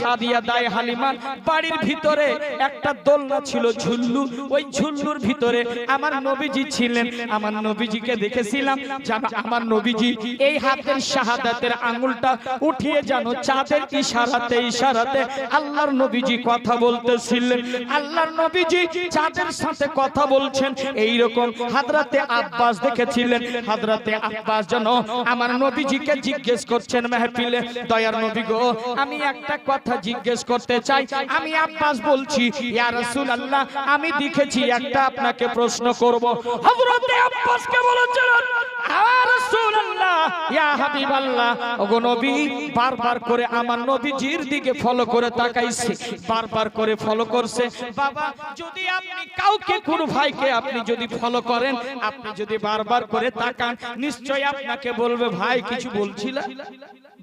সাদিয়া দাই হালিমার বাড়ির ভিতরে একটা দোলনা ছিল, ঝুল্লু। ওই ঝুল্লুর ভিতরে আমার নবীজি ছিলেন। আমার নবীজিকে দেখেছিলাম যেন আমার নবীজি এই হাতের শাহাদাতের আঙ্গুলটা উঠিয়ে যেন চাঁদের ইশারাতে ইশারাতে আল্লাহর নবীজি কথা বলতেছিলেন। আল্লাহর নবীজি চাঁদের সাথে কথা বলছেন, এই রকম হযরতে আব্বাস দেখেছিলেন। হযরতে আব্বাস যেন আমার নবীজিকে জিজ্ঞেস করছেন মাহফিলে, দয়ার নবী গো, আমি একটা কথা জিজ্ঞেস করতে চাই। আমি আব্বাস বলছি, ইয়া রাসূলুল্লাহ, আমি দেখেছি, একটা আপনাকে প্রশ্ন করব। হযরতে আব্বাসকে বলেছিলেন, ইয়া রাসূলুল্লাহ, ইয়া হাবিবাল্লাহ, ওগো নবী। বারবার করে আমার নবীজির দিকে ফলো করে তাকাইছে, বারবার করে ফলো করছে বাবা। যদি আপনি কাউকে, কোন ভাইকে আপনি যদি ফলো করেন, আপনি যদি বারবার করে তাকান, নিশ্চয়ই আপনাকে বলবে, ভাই কিছু বলছিল,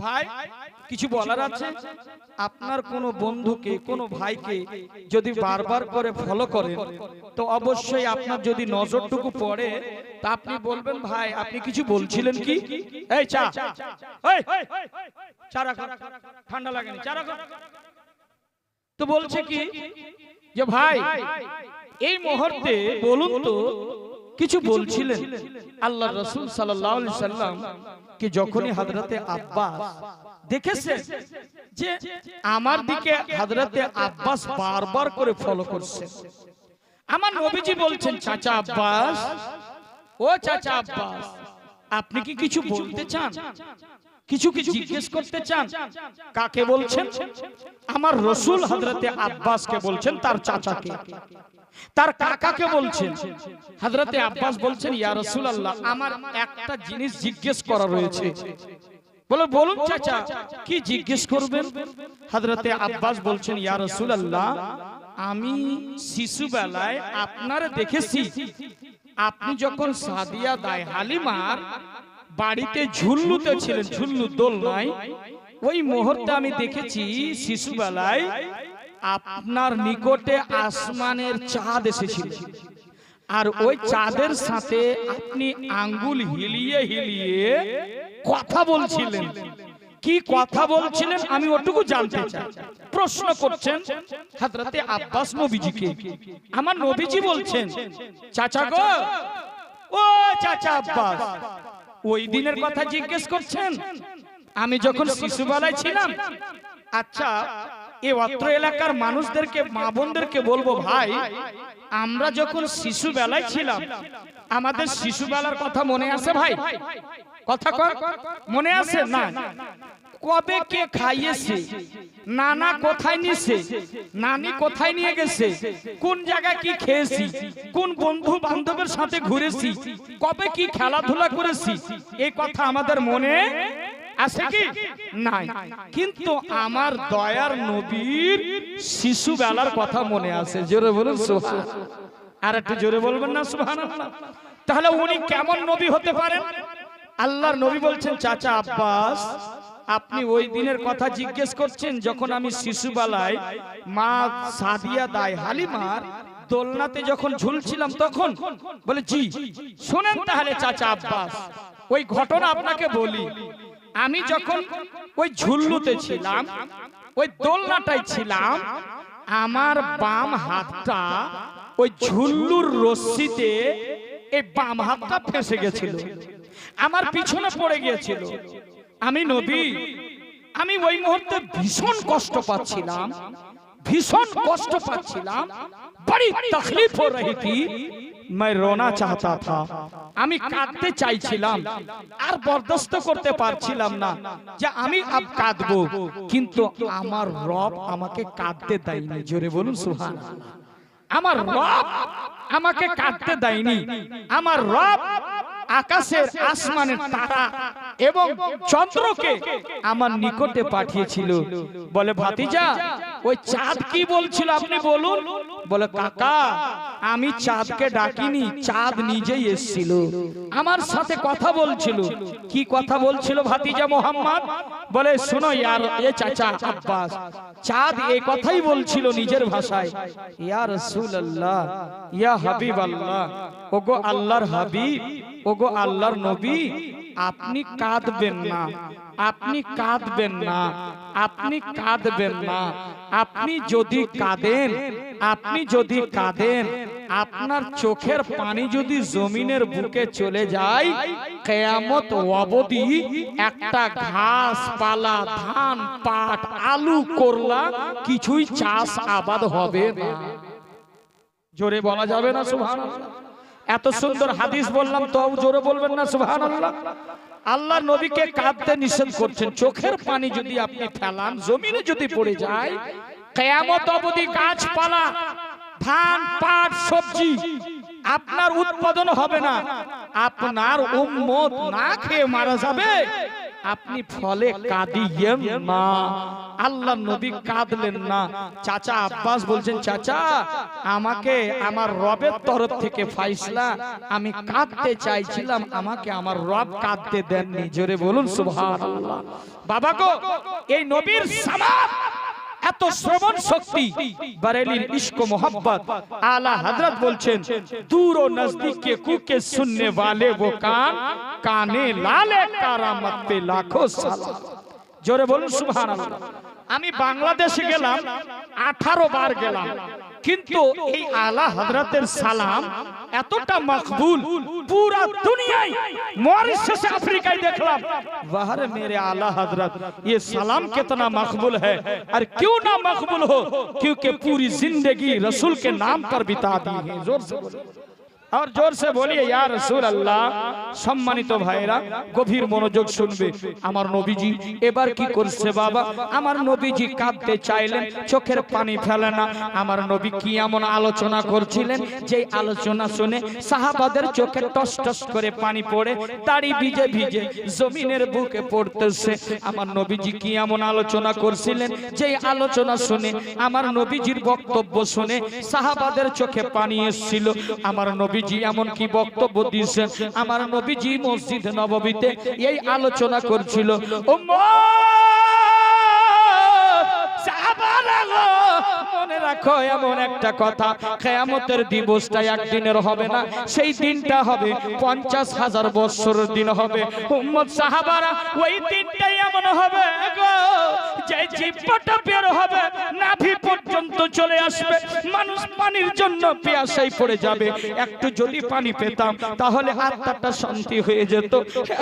ভাই কিছু বলার আছে। আপনার কোন বন্ধুকে, কোন ভাইকে যদি বারবার করে ফলো করেন, তো অবশ্যই আপনার যদি নজরটুকু পড়ে, তা আপনি বলবেন, ভাই আপনি কিছু বলছিলেন কি? এই চা, এই চা রাখো, ঠান্ডা লাগেনি, চা রাখো। তো বলছে কি যে ভাই এই মুহূর্তে বলুন তো কিছু বলছিলেন। আল্লাহর রাসূল সাল্লাল্লাহু আলাইহি সাল্লাম কি যখনই হযরতে আব্বাস দেখেছেন যে আমার দিকে হযরতে আব্বাস বারবার করে ফলো করছে, আমার নবীজি বলছেন, চাচা আব্বাস, ও চাচা আব্বাস, আপনি কি কিছু বলতে চান? কিছু কি জিজ্ঞেস করতে চান? কাকে বলছেন? আমার রসুল হযরতে আব্বাসকে বলছেন, তার চাচাকে, তার কাকাকে বলছেন। হযরতে আব্বাস বলছেন, ইয়া রাসূলুল্লাহ, আমার একটা জিনিস জিজ্ঞেস করা রয়েছে। বলে, বলুন চাচা, কি জিজ্ঞেস করবেন? হযরতে আব্বাস বলছেন, ইয়া রাসূলুল্লাহ, আমি শিশুবেলায় আপনারে দেখেছি, আপনি যখন সাদিয়া দায় হালিমার বাড়িতে ঝুল্লুতে ছিলেন, ঝুল্লু দোলনায়, ওই মুহূর্তে আমি দেখেছি শিশুবেলায় আপনার নিকটে আসমানের চাঁদ এসেছিল, আর ওই চাঁদের সাথে আপনি আঙ্গুল হিলিয়ে হিলিয়ে কথা বলছিলেন। কি কথা বলছিলেন আমি ওটুকু জানতে চাই। প্রশ্ন করছেন হযরতে আব্বাস নবীজিকে। আমার নবীজি বলছেন, চাচা গো, ও চাচা আব্বাস, ওই দিনের কথা জিজ্ঞেস করছেন আমি যখন শিশুবেলায় ছিলাম? আচ্ছা, এই অত্র এলাকার মানুষদেরকে, মা বোনদেরকে বলবো, ভাই, আমরা যখন শিশুবেলায় ছিলাম, আমাদের শিশুবেলার কথা মনে আছে? ভাই, কথা কর, মনে আছে না? কবে কে খাইয়েছে, নানা কোথায় নিয়েছে, নানি কোথায় নিয়ে গেছে, কোন জায়গায় কি খেয়েছি, কোন বন্ধু বান্ধবের সাথে ঘুরেছি, কবে কি খেলাধুলা করেছি, এই কথা আমাদের মনে আছে কি? নাই। কিন্তু আমার দয়ার নবীর শিশুবেলার কথা মনে আছে। জোরে বলুন সুবহানাল্লাহ। আর একটু জোরে বলবেন না সুবহানাল্লাহ? তাহলে উনি কেমন নবী হতে পারেন? আল্লাহর নবী বলছেন, চাচা আব্বাস, আপনি ওই দিনের কথা জিজ্ঞেস করছেন যখন আমি শিশুবেলায় মা সাদিয়া দায় হালিমার দোলনাতে যখন ঝুলছিলাম তখন? বলে, জি। শুনেন তাহলে চাচা আব্বাস, ওই ঘটনা আপনাকে বলি। আমি যখন ওই ঝুল্লুতে ছিলাম, ওই দোলনাটাই ছিলাম, আমার বাম হাতটা ওই ঝুল্লুর রশ্মিতে, এই বাম হাতটা ফেঁসে গেছিল, আমার পিছনে পড়ে গিয়েছিল। আমি নবী, আমি ওই মুহূর্তে ভীষণ কষ্ট পাচ্ছিলাম, ভীষণ কষ্ট পাচ্ছিলাম, বড়ি তকলিফ হো রহি থি, मैं रोना चाहता था, আমি কাঁদতে চাইছিলাম, আর বরদাস্ত করতে পারছিলাম না যে আমি আব কাঁদবো, কিন্তু আমার রব আমাকে কাঁদতে দেয়নি। জোরে বলুন সুবহানাল্লাহ। আমার রব আমাকে কাঁদতে দেয়নি। আমার রব আকাশের আসমানের তারা এবং চন্দ্রকে আমার নিকটে পাঠিয়েছিল। বলে, ভাতিজা, ওই চাঁদ কি বলছিল আপনি বলুন? বলে, কাকা, আমি চাঁদকে ডাকিনি, চাঁদ নিজেই এসেছিল, আমার সাথে কথা বলছিল। কি কথা বলছিল ভাতিজা মোহাম্মদ? বলে, শোনো ইয়ার, এ চাচা আব্বাস, চাঁদ এই কথাই বলছিল নিজের ভাষায়, ইয়া রাসূলুল্লাহ, ইয়া হাবিবাল্লাহ, ওগো আল্লাহর হাবিব, ওগো আল্লাহর নবী, আপনি কাঁদবেন না, আপনি কাঁদবেন না, আপনি কাঁদবেন না। আপনি যদি কাঁদেন, আপনি যদি কাঁদেন, আপনার চোখের পানি যদি জমিনের বুকে চলে যায়, কিয়ামত অবধি একটা ঘাস পালা, ধান, পাট, আলু, করলা কিছুই চাষ আবাদ হবে না। জোরে বলা যাবে না সুবহানাল্লাহ? এত সুন্দর হাদিস বললাম, তো জোরে বলবেন না সুবহানাল্লাহ? আল্লাহর নবীকে কাঁদতে নিষেধ করছেন। চোখের পানি যদি আপনি ফেলান, জমিনে যদি পড়ে যায়, কিয়ামত অবধি গাছপালা, ধান, পাট, সবজি আপনার উৎপাদন হবে না, আপনার উম্মত না খেয়ে মারা যাবে। আপনি ফলে কাঁদিয়েন না। আল্লাহর নবী কাঁদলেন না। চাচা আব্বাস বলছেন, চাচা, আমাকে আমার রবের তরফ থেকে ফাইসলা, আমি কাঁদতে চাইছিলাম, আমাকে আমার রব কাঁদতে দেননি। জোরে বলুন সুবহানাল্লাহ। বাবা গো, এই নবীর সামাদ, এত শ্রবণ শক্তি, বরেলির ইশক ও মোহব্বত, আলা হযরত বলছেন, দূর ও নজদীক के कुके सुनने वाले वो कान, काने लाले करामत पे लाखों सलाम। জোরে বলুন সুবহানাল্লাহ। আমি বাংলাদেশে গেলাম, 18 বার গেলাম, কিন্তু এই আলা হযরতের সালাম এতটা মকবুল, পুরা দুনিয়ায়, মরিশাস अफ्रीकाয় দেখলাম, वाह रे मेरे आला हजरत, ये सलाम कितना मकबूल है। और क्यों ना मकबूल हो, क्योंकि पूरी जिंदगी रसूल के नाम पर बिता दी है। जोर से बोलो और जोर से बोलिए या रसूल अल्लाह। सम्मानित भाईरा गभीर मनोयोग शुनबे आमार नबीजी एबार की करছে बाबा आमार नबीजी काঁদতে চাইলেন চোখের পানি ফেলে না आमार नबी কি এমন আলোচনা করছিলেন যে আলোচনা শুনে সাহাবাদের চোখে টস টস করে পানি পড়ে দাড়ি ভিজে ভিজে জমিনের বুকে পড়তেছে আমার নবীজি কি এমন আলোচনা করছিলেন যে আলোচনা শুনে আমার নবীজির বক্তব্য শুনে সাহাবাদের চোখে পানি এসেছিল আমার নবীজি এমন কি বক্তব্য দিয়েছেন আমার নবীজি মসজিদ নববীতে এই আলোচনা করছিল মনে রাখো এমন একটা কথা কিয়ামতের দিবসটা একদিনের হবে না সেই দিনটা হবে 50,000 বছরের দিন হবে উম্মত সাহাবারা ওই দিনটাই এমন হবে গো যে জিহ্বাটা বের হবে নাভি পর্যন্ত চলে আসবে মানুষ পানির জন্য পিয়াসায় পড়ে যাবে একটু যদি পানি পেতাম তাহলে আত্মাটা শান্তি হয়ে যেত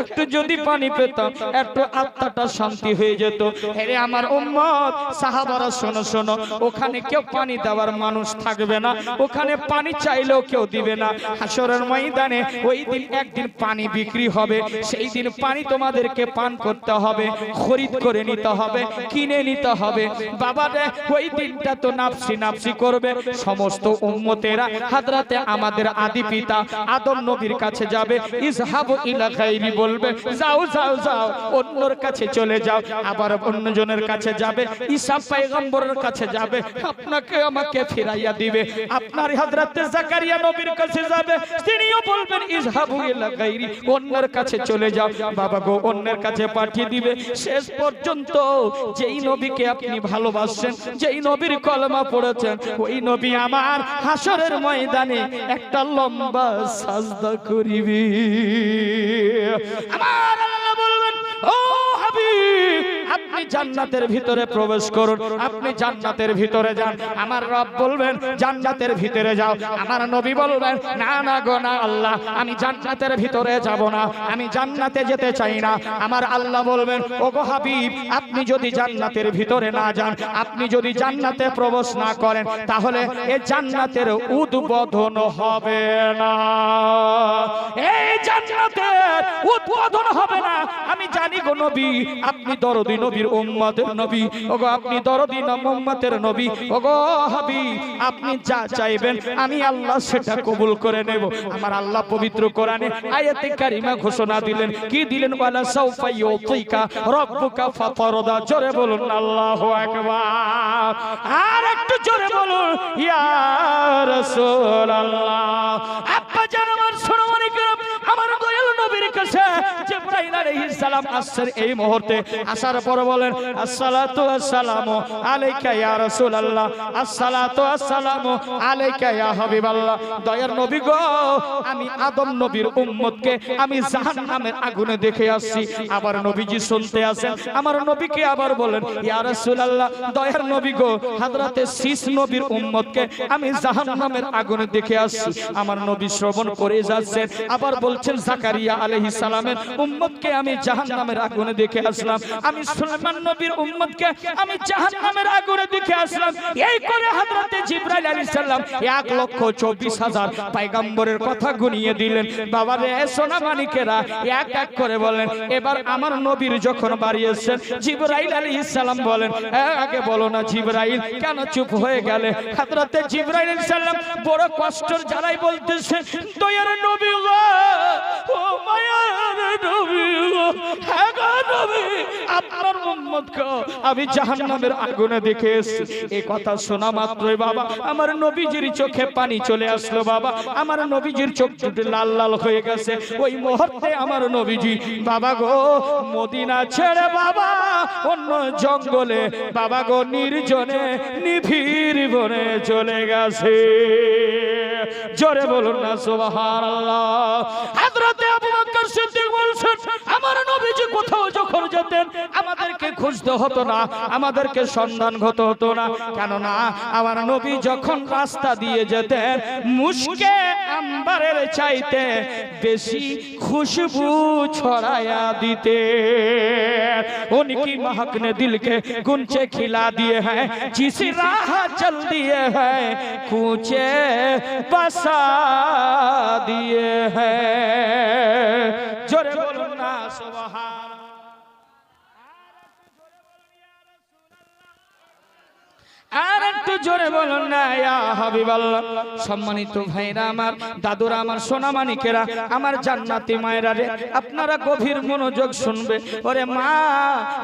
একটু যদি পানি পেতাম একটু আত্মাটা শান্তি হয়ে যেত আরে আমার উম্মত সাহাবারা শোনো শোনো ওখানে কেউ পানি দেওয়ার মানুষ থাকবে না ওখানে পানি চাইলেও কেউ দিবে না হাসরের ময়দানে ওই দিন একদিন পানি বিক্রি হবে সেই দিন পানি তোমাদেরকে পান করতে হবে খরিদ করে নিতে হবে কিনে নিতে হবে বাবা রে ওই দিনটা তো নাফসি নাফসি করবে সমস্ত উম্মতেরা হযরতে আমাদের আদি পিতা আদম নবীর কাছে যাবে ইজহাবু ইলা গায়রি বলবে যাও যাও যাও অন্যর কাছে চলে যাও আবার অন্যজনের কাছে যাবে ঈসা পয়গম্বরের কাছে যাবে আপনাকে আমাকে ফিরাইয়া দিবে আপনার হযরতে জাকারিয়া নবীর কাছে যাবে তিনিও বলবেন ইজহাবু ইলা গায়রি অন্যের কাছে চলে যাও বাবা গো অন্যের কাছে পাঠিয়ে দিবে শেষ পর্যন্ত যেই নবীকে আপনি ভালোবাসেন যেই নবীর কলমা পড়েছেন ওই নবী আমার হাসরের ময়দানে একটা লম্বা সাজদা করিবে আমার আল্লাহ বলবেন ও হাবিব আপনি জান্নাতের ভিতরে প্রবেশ করুন আপনি জান্নাতের ভিতরে যান আমার রব বলবেন জান্নাতের ভিতরে যাও আমার নবী বলবেন না না গো না আল্লাহ আমি জান্নাতের ভিতরে যাব না আমি জান্নাতে যেতে চাই না আমার আল্লাহ বলবেন ওগো হাবিব আপনি যদি জান্নাতের ভিতরে না যান আপনি যদি জান্নাতে প্রবেশ না করেন তাহলে এই জান্নাতের উদ্বোধন হবে না এই জান্নাতের উদ্বোধন হবে না আমি জানি গো নবী আপনি দরদি নবীর উম্মতের নবী ওগো আপনি দরদি উম্মতের নবী ওগো হাবিব আপনি যা চাইবেন আমি আল্লাহ সেটা কবুল করে নেব আমার আল্লাহ পবিত্র কোরআনে আয়াতে কারিমা ঘোষণা দিলেন কি দিলেন ওয়ালা সাউফা ইউতিকা রাব্বুকা ফাতারদা জোরে বলুন আল্লাহু আকবার আর একটু জোরে বলুন ইয়া রাসূলুল্লাহ আব্বা জান আমার সোনামণি করব আমার দয়াল নবীর কাছে জিবরাইল আলাইহিস সালাম আসছেন এই মুহূর্তে আসার পর বলেন আসসালাতু আসসালামু আলাইকা ইয়া রাসূলুল্লাহ আসসালাতু আসসালামু আলাইকা ইয়া হাবিবাল্লাহ দয়ার নবী গো আমি আদম নবীর উম্মতকে আমি জাহান্নামের আগুনে দেখে আসছি আবার নবীজি শুনতে আছেন আমার নবীকে আবার বলেন ইয়া রাসূলুল্লাহ দয়ার নবী গো হযরতে শীষ নবীর উম্মতকে আমি জাহান্নামের আগুনে দেখে আসছি আমার নবী শ্রবণ করে যাচ্ছেন আবার বলছেন জাকারিয়া আলাইহিস সালামের উম্মতকে আমি জাহান্নামের আগুনে দেখে আসলাম আমি সুলাইমান নবীর উম্মতকে আমি জাহান্নামের আগুনে দেখে আসলাম এই করে হযরতে জিবরাইল আলাইহিস সালাম 1,24,000 পয়গম্বরের কথা গুনিয়ে দিলেন বাবা রে সোনা মানিকেরা এক এক করে বলেন এবার আমার নবীর যখন বাড়ি এসেছেন জিবরাইল আলাইহিস সালাম বলেন আগে বলো না জিবরাইল কেন চুপ হয়ে গেলে হযরতে জিবরাইল আলাইহিস সালাম বড় কষ্টের জ্বালায় বলতেছেন দয়ার নবী গো ও মায়ার নবী গো হ্যাঁ গো নবী আপনার উম্মতকে আমি জাহান্নামের আগুনে দেখে এসেছি এই কথা শোনা মাত্রই বাবা আমার নবীজির চোখে পানি চলে আসলো বাবা আমার নবীজির চোখ দুটো লাল লাল হয়ে গেছে ওই মুহূর্তে আমার নবীজি বাবা গো মদিনা ছেড়ে বাবা অন্য জঙ্গলে বাবা গো নির্জনে নিভির বনে চলে গেছে জোরে বলুন না সুবহানাল্লাহ হযরতে আবু বকর বকর সিদ্দিক বলছেন আমার নবীজি কোথাও যখন যেতেন আমাদেরকে খুঁজতে হতো না, আমাদেরকে সন্ধান করতে হতো না। কেননা আমার নবী যখন রাস্তা দিয়ে যেতেন মুশকে আম্বারের চাইতে বেশি খুশবু ছড়ায়া দিতে। उनकी महक ने दिल के गुंचे खिला दिए हैं, जिस राह चल दिए हैं कूचे बसा दिए हैं। जोरे बोलो ना सुभान। আর একটু জোরে বলুন না ইয়া হাবিবাল্লাহ। সম্মানিত ভাইরা আমার, দাদুরা আমার, সোনামানিকেরা আমার, জান্নাতি মায়েরা রে, আপনারা গভীর মনোযোগ শুনবে। ওরে মা,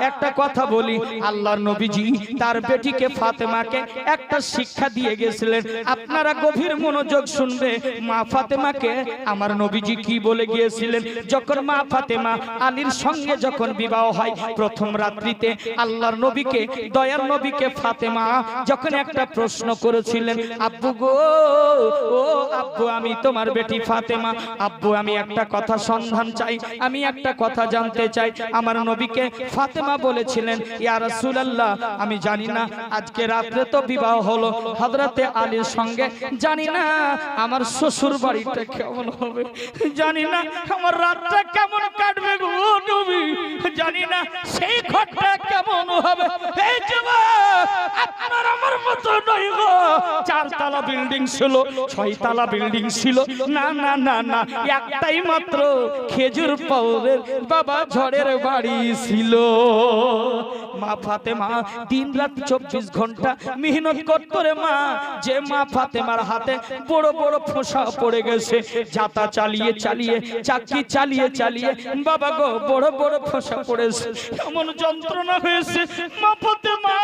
একটা কথা বলি, আল্লাহর নবীজি তার বেটিকে ফাতেমাকে একটা শিক্ষা দিয়ে গেছিলেন। আপনারা গভীর মনোযোগ শুনবে। মা ফাতেমাকে আমার নবীজি কি বলে গিয়েছিলেন? যখন মা ফাতেমা আলীর সঙ্গে যখন বিবাহ হয় প্রথম রাত্রিতে আল্লাহর নবীকে, দয়ার নবীকে ফাতেমা যখন একটা প্রশ্ন করেছিলেন, আব্বু গো, ও আব্বু, আমি তোমার বেটি ফাতেমা, আব্বু আমি একটা কথা সন্ধান চাই, আমি একটা কথা জানতে চাই। আমার নবীকে ফাতেমা বলেছিলেন, ইয়া রাসূলুল্লাহ, আমি জানি না আজকে রাতে তো বিবাহ হলো হযরতে আলীর সঙ্গে, জানি না আমার শ্বশুর বাড়িটা কেমন হবে, জানি না আমার রাতটা কেমন কাটবে গো নবী, জানি না সেই ঘরটা কেমন হবে। এই যুবক, আপনার আমার মতো নয় গো। 4 তলা বিল্ডিং ছিল, 6 তলা বিল্ডিং ছিল, না না না না, একটাই মাত্র খেজুর পাউরের বাবা ঝড়ের বাড়ি ছিল। মা ফাতেমা দিন রাত 24 ঘন্টা মেহনত করত রে মা। যে মা ফাতেমার হাতে বড় বড় ফোঁসা পড়ে গেছে, জাতা চালিয়ে চালিয়ে, চাকি চালিয়ে চালিয়ে বাবা গো বড় বড় ফোঁসা পড়েছে, এমন যন্ত্রণা হয়েছে। মা ফাতেমা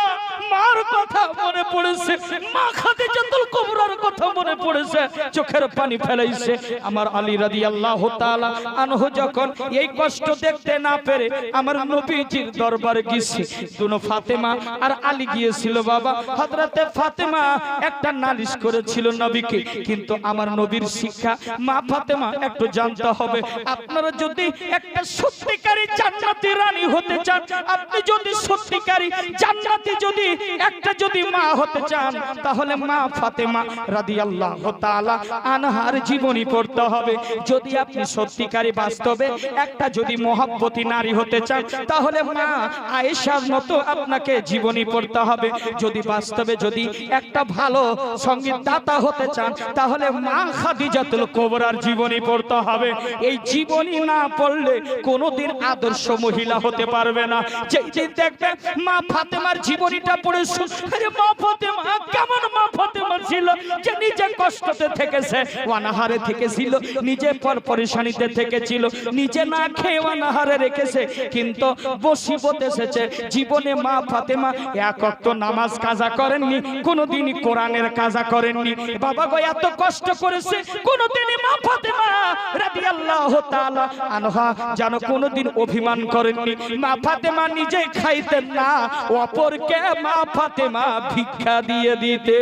মার কথা মনে পড়েছে, মা খাদিজাতুল কুবরার কথা মনে পড়েছে, চোখের পানি ফেলাইছে। আমার আলী রাদিয়াল্লাহু তাআলা আনহু যখন এই কষ্ট দেখতে না পেরে আমার নবীজির দরবারে গিয়েছে, দুনো ফাতেমা আর আলী গিয়েছিল বাবা। হযরতে ফাতেমা একটা নালিশ করেছিল নবীকে, কিন্তু আমার নবীর শিক্ষা মা ফাতেমা একটু জানতে হবে। আপনারা যদি একটা সত্যিকারী জান্নাতি রানী হতে চান, আপনি যদি সত্যিকারী জান্নাতি যদি একটা যদি মা হতে চান, তাহলে মা ফাতেমা রাদিয়াল্লাহু তাআলা আনহার জীবনী পড়তে হবে। যদি আপনি সত্যিকারী বাস্তবে একটা যদি মহব্বতী নারী হতে চান, তাহলে মা আয়েশার মতো আপনাকে জীবনী পড়তে হবে। যদি বাস্তবে যদি একটা ভালো সঙ্গীতদাতা হতে চান, তাহলে মা খাদিজাতুল কুবরার জীবনী পড়তে হবে। এই জীবনী না পড়লে কোনোদিন আদর্শ মহিলা হতে পারবে না। যেই দিন দেখবে মা ফাতেমার জীবনীটা পড়েছে, আরে মা ফাতেমা কেমন মা ফাতেমা ছিল, যে নিজে কষ্টতে থেকেছে, অনাহারে থেকেছিল, নিজে পরেশানিতে থেকেছিল, নিজে না খেয়ে অনাহারে রেখেছে, কিন্তু মুসিবত এসেছে জীবনে মা ফাতেমা এক ওয়াক্ত নামাজ কাজা করেননি, কোনোদিনই কোরআনের কাজা করেননি। বাবা গো এত কষ্ট করেছে, কোনোদিনই মা ফাতেমা রাদিয়াল্লাহু তাআলা আনহা যেন কোনোদিন অভিমান করেননি। মা ফাতেমা নিজে খাইতেন না, অপরকে মা ফাতেমা ভিক্ষা দিয়ে দিতে।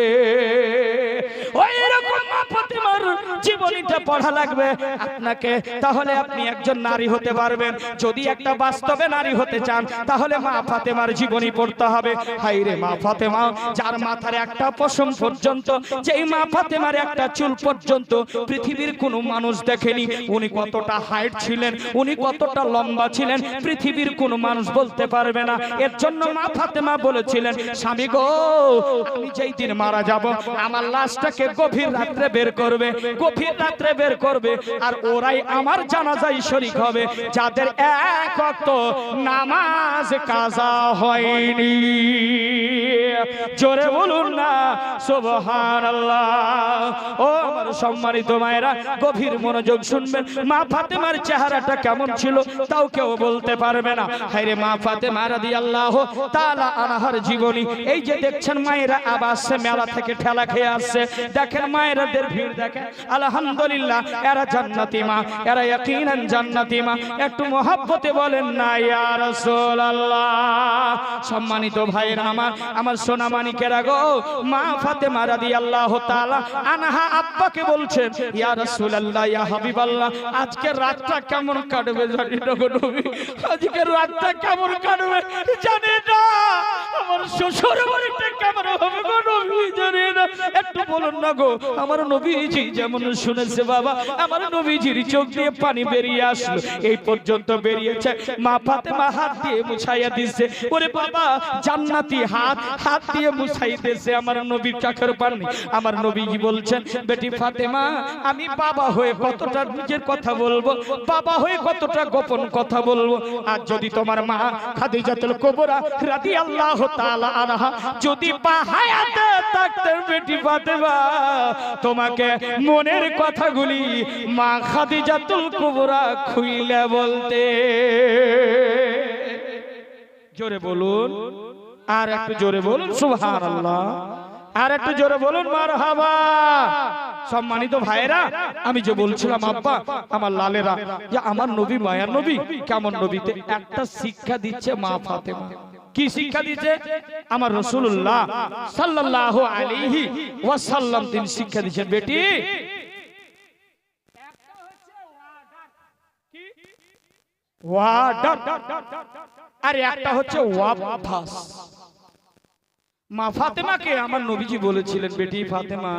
ওই রকম মা ফাতেমার জীবনীটা পড়া লাগবে আপনাকে, তাহলে আপনি একজন নারী হতে পারবেন। যদি একটা বাস্তবে নারী হতে চান, তাহলে মা ফাতেমার জীবনী পড়তে হবে। হায় রে মা ফাতেমা, যার মাথার একটা পশম পর্যন্ত, যেই মা ফাতেমার একটা চুল পর্যন্ত পৃথিবীর কোনো মানুষ দেখেনি। উনি কতটা হাইট ছিলেন, উনি কতটা লম্বা ছিলেন, পৃথিবীর কোনো মানুষ বলতে পারবে না। এর জন্য মা ফাতেমা বলেছিলেন, স্বামী গো, আমি যেই দিন মারা যাব, আমার লাশটাকে গভীর রাত্রে বের করবে, গভীর রাত্রে বের করবে, আর ওরাই আমার জানাজায় শরীক হবে যাদের এক ওয়াক্ত নামাজ কাজা হয়নি। জোরে বলুন না সুবহানাল্লাহ। ও আমার সম্মানিত মায়েরা, গভীর মনোযোগ শুনবেন। মা ফাতেমার চেহারাটা কেমন ছিল তাও কেউ বলতে পারবে না। হায়রে মা ফাতেমা রাদিয়াল্লাহু তাআলা আনহার জীবনী। এই যে দেখছেন মায়েরা আবার আসছে, মেলা থেকে ঠেলা খেয়ে আসছে, দেখেন মায়েরাদের ভিড় দেখেন। আলহামদুলিল্লাহ এরা জান্নাতি মা, এরা ইয়াকিনান জান্নাতি মা। একটু মহব্বতে বলেন না ইয়া রাসূলুল্লাহ। সম্মানিত ভাইরা আমার সোনা মানিকেরা গো, মা ফাতেমা রাদিয়াল্লাহু তাআলা আনহা আব্বাকে বলছেন, ইয়া রাসূলুল্লাহ, ইয়া হাবিবাল্লাহ, আজকে রাতটা কেমন কাটবে জানি না গো নবী, আজকে রাতটা কেমন কাটবে জানি না, আমার শ্বশুর বাড়িতে কেমন হবে গো নবী জানি না, একটু বলুন না গো। আমার নবীজি যেমন শুনেছে বাবা, আমার নবীজির চোখ দিয়ে পানি বেরিয়ে আসলো, এই পর্যন্ত বেরিয়েছে। মা ফাতেমা হাত দিয়ে মুছাইয়া দিচ্ছে, ওরে বাবা জান্নাতি হাত দিয়ে মুছাই দিয়েছে আমার নবীর চোখের পানি। আমার নবীজি বলছেন, বেটি ফাতেমা, আমি বাবা হয়ে কতটা নিজের কথা বলবো, বাবা হয়ে কতটা গোপন কথা বলবো। আর যদি তোমার মা খাদিজাতুল কুবরা রাদিয়াল্লাহু তাআলা আনহা যদি বাহায়াতে থাকতেন বেটি ফাতেমা, তোমাকে মনের কথাগুলি মা খাদিজাতুল কুবরা খুইলে বলতে। জোরে বলুন, আর একটু জোরে বলুন সুবহানাল্লাহ, আর একটু জোরে বলুন মারহাবা। সম্মানিত ভাইরা, আমি যে বলছিলাম আব্বা আমার লালেরা, যে আমার নবী মায়ার নবী কেমন নবীতে একটা শিক্ষা দিচ্ছে মা ফাতেমা। কি শিক্ষা দিচ্ছে? আমার রাসূলুল্লাহ সাল্লাল্লাহু আলাইহি ওয়াসাল্লাম তিনি শিক্ষা দিচ্ছেন, বেটি ওয়াদার আর একটা হচ্ছে ওয়াবভাস। মা ফাতেমাকে আমার নবীজি বলেছিলেন, বেটি ফাতেমা,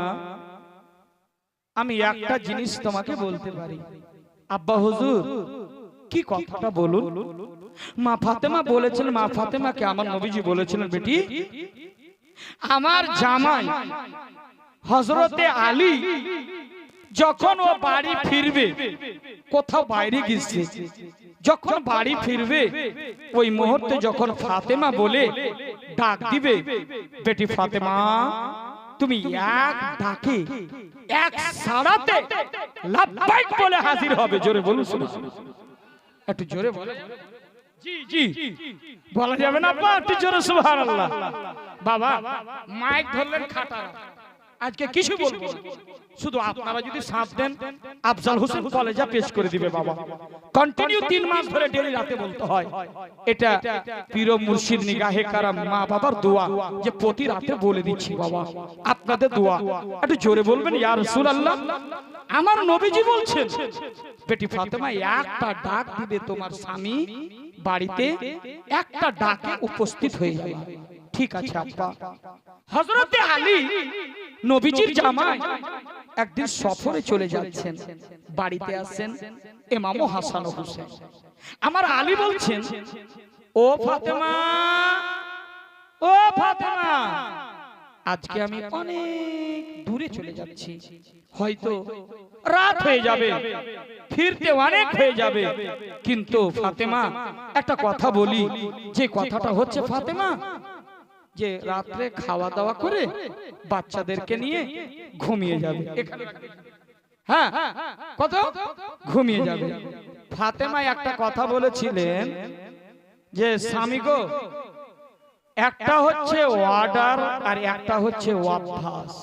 আমি একটা জিনিস তোমাকে বলতে পারি। আব্বা হুজুর কি কথাটা বলুন। মা ফাতেমা বলেছিলেন, মা ফাতেমাকে আমার নবীজি বলেছিলেন, বেটি আমার জামাই হযরতে আলী যখন ও বাড়ি ফিরবে, কোথাও বাইরে গেছে, যখন বাড়ি ফিরবে ওই মুহূর্তে যখন ফাতেমা বলে ডাক দিবে, বেটি ফাতেমা তুমি এক ডাকে এক সাড়াতে লাব্বাইক বলে হাজির হবে। জোরে বলুন, একটু জোরে বলেন। জি জি বলা যাবে না আপা, একটু জোরে সুবহানাল্লাহ। বাবা মাইক ধরলেন খাটা, আজকে কিছু বলবো, শুধু আপনারা যদি সাথ দেন আফজাল হোসেন কলেজা পেশ করে দিবে বাবা। কন্টিনিউ 3 মাস ধরে ডেলি রাতে বলতে হয়। এটা পীর মুর্শিদ নিগাহে কারাম মা বাবার দোয়া, যে প্রতি রাতে বলে দিচ্ছি বাবা, আপনাদের দোয়া। একটু জোরে বলবেন ইয়া রাসূলুল্লাহ। আমার নবীজি বলছেন, বেটি ফাতেমা একটা ডাক দিবে তোমার স্বামী বাড়িতে, একটা ডাকে উপস্থিত হয়ে যাবে। ঠিক আছে আব্বা। হযরতে আলী নবীজির জামাই একদিন সফরে চলে যাচ্ছেন, বাড়িতে আসেন ইমাম হাসান ও হুসাইন। আমার আলী বলছেন, ও ফাতেমা, ও ফাতেমা, আজকে আমি অনেক দূরে চলে যাচ্ছি, হয়তো রাত হয়ে যাবে, ফিরতে অনেক হয়ে যাবে, কিন্তু ফাতেমা একটা কথা বলি, যে কথাটা হচ্ছে ফাতেমা, যে রাত্রে খাওয়া দাওয়া করে বাচ্চাদেরকে নিয়ে ঘুমিয়ে যাবে। হ্যাঁ কত ঘুমিয়ে যাবে। ফাতেমা একটা কথা বলেছিলেন, যে স্বামী গো, একটা হচ্ছে ওয়ার্ডার আর একটা হচ্ছে অভ্যাস।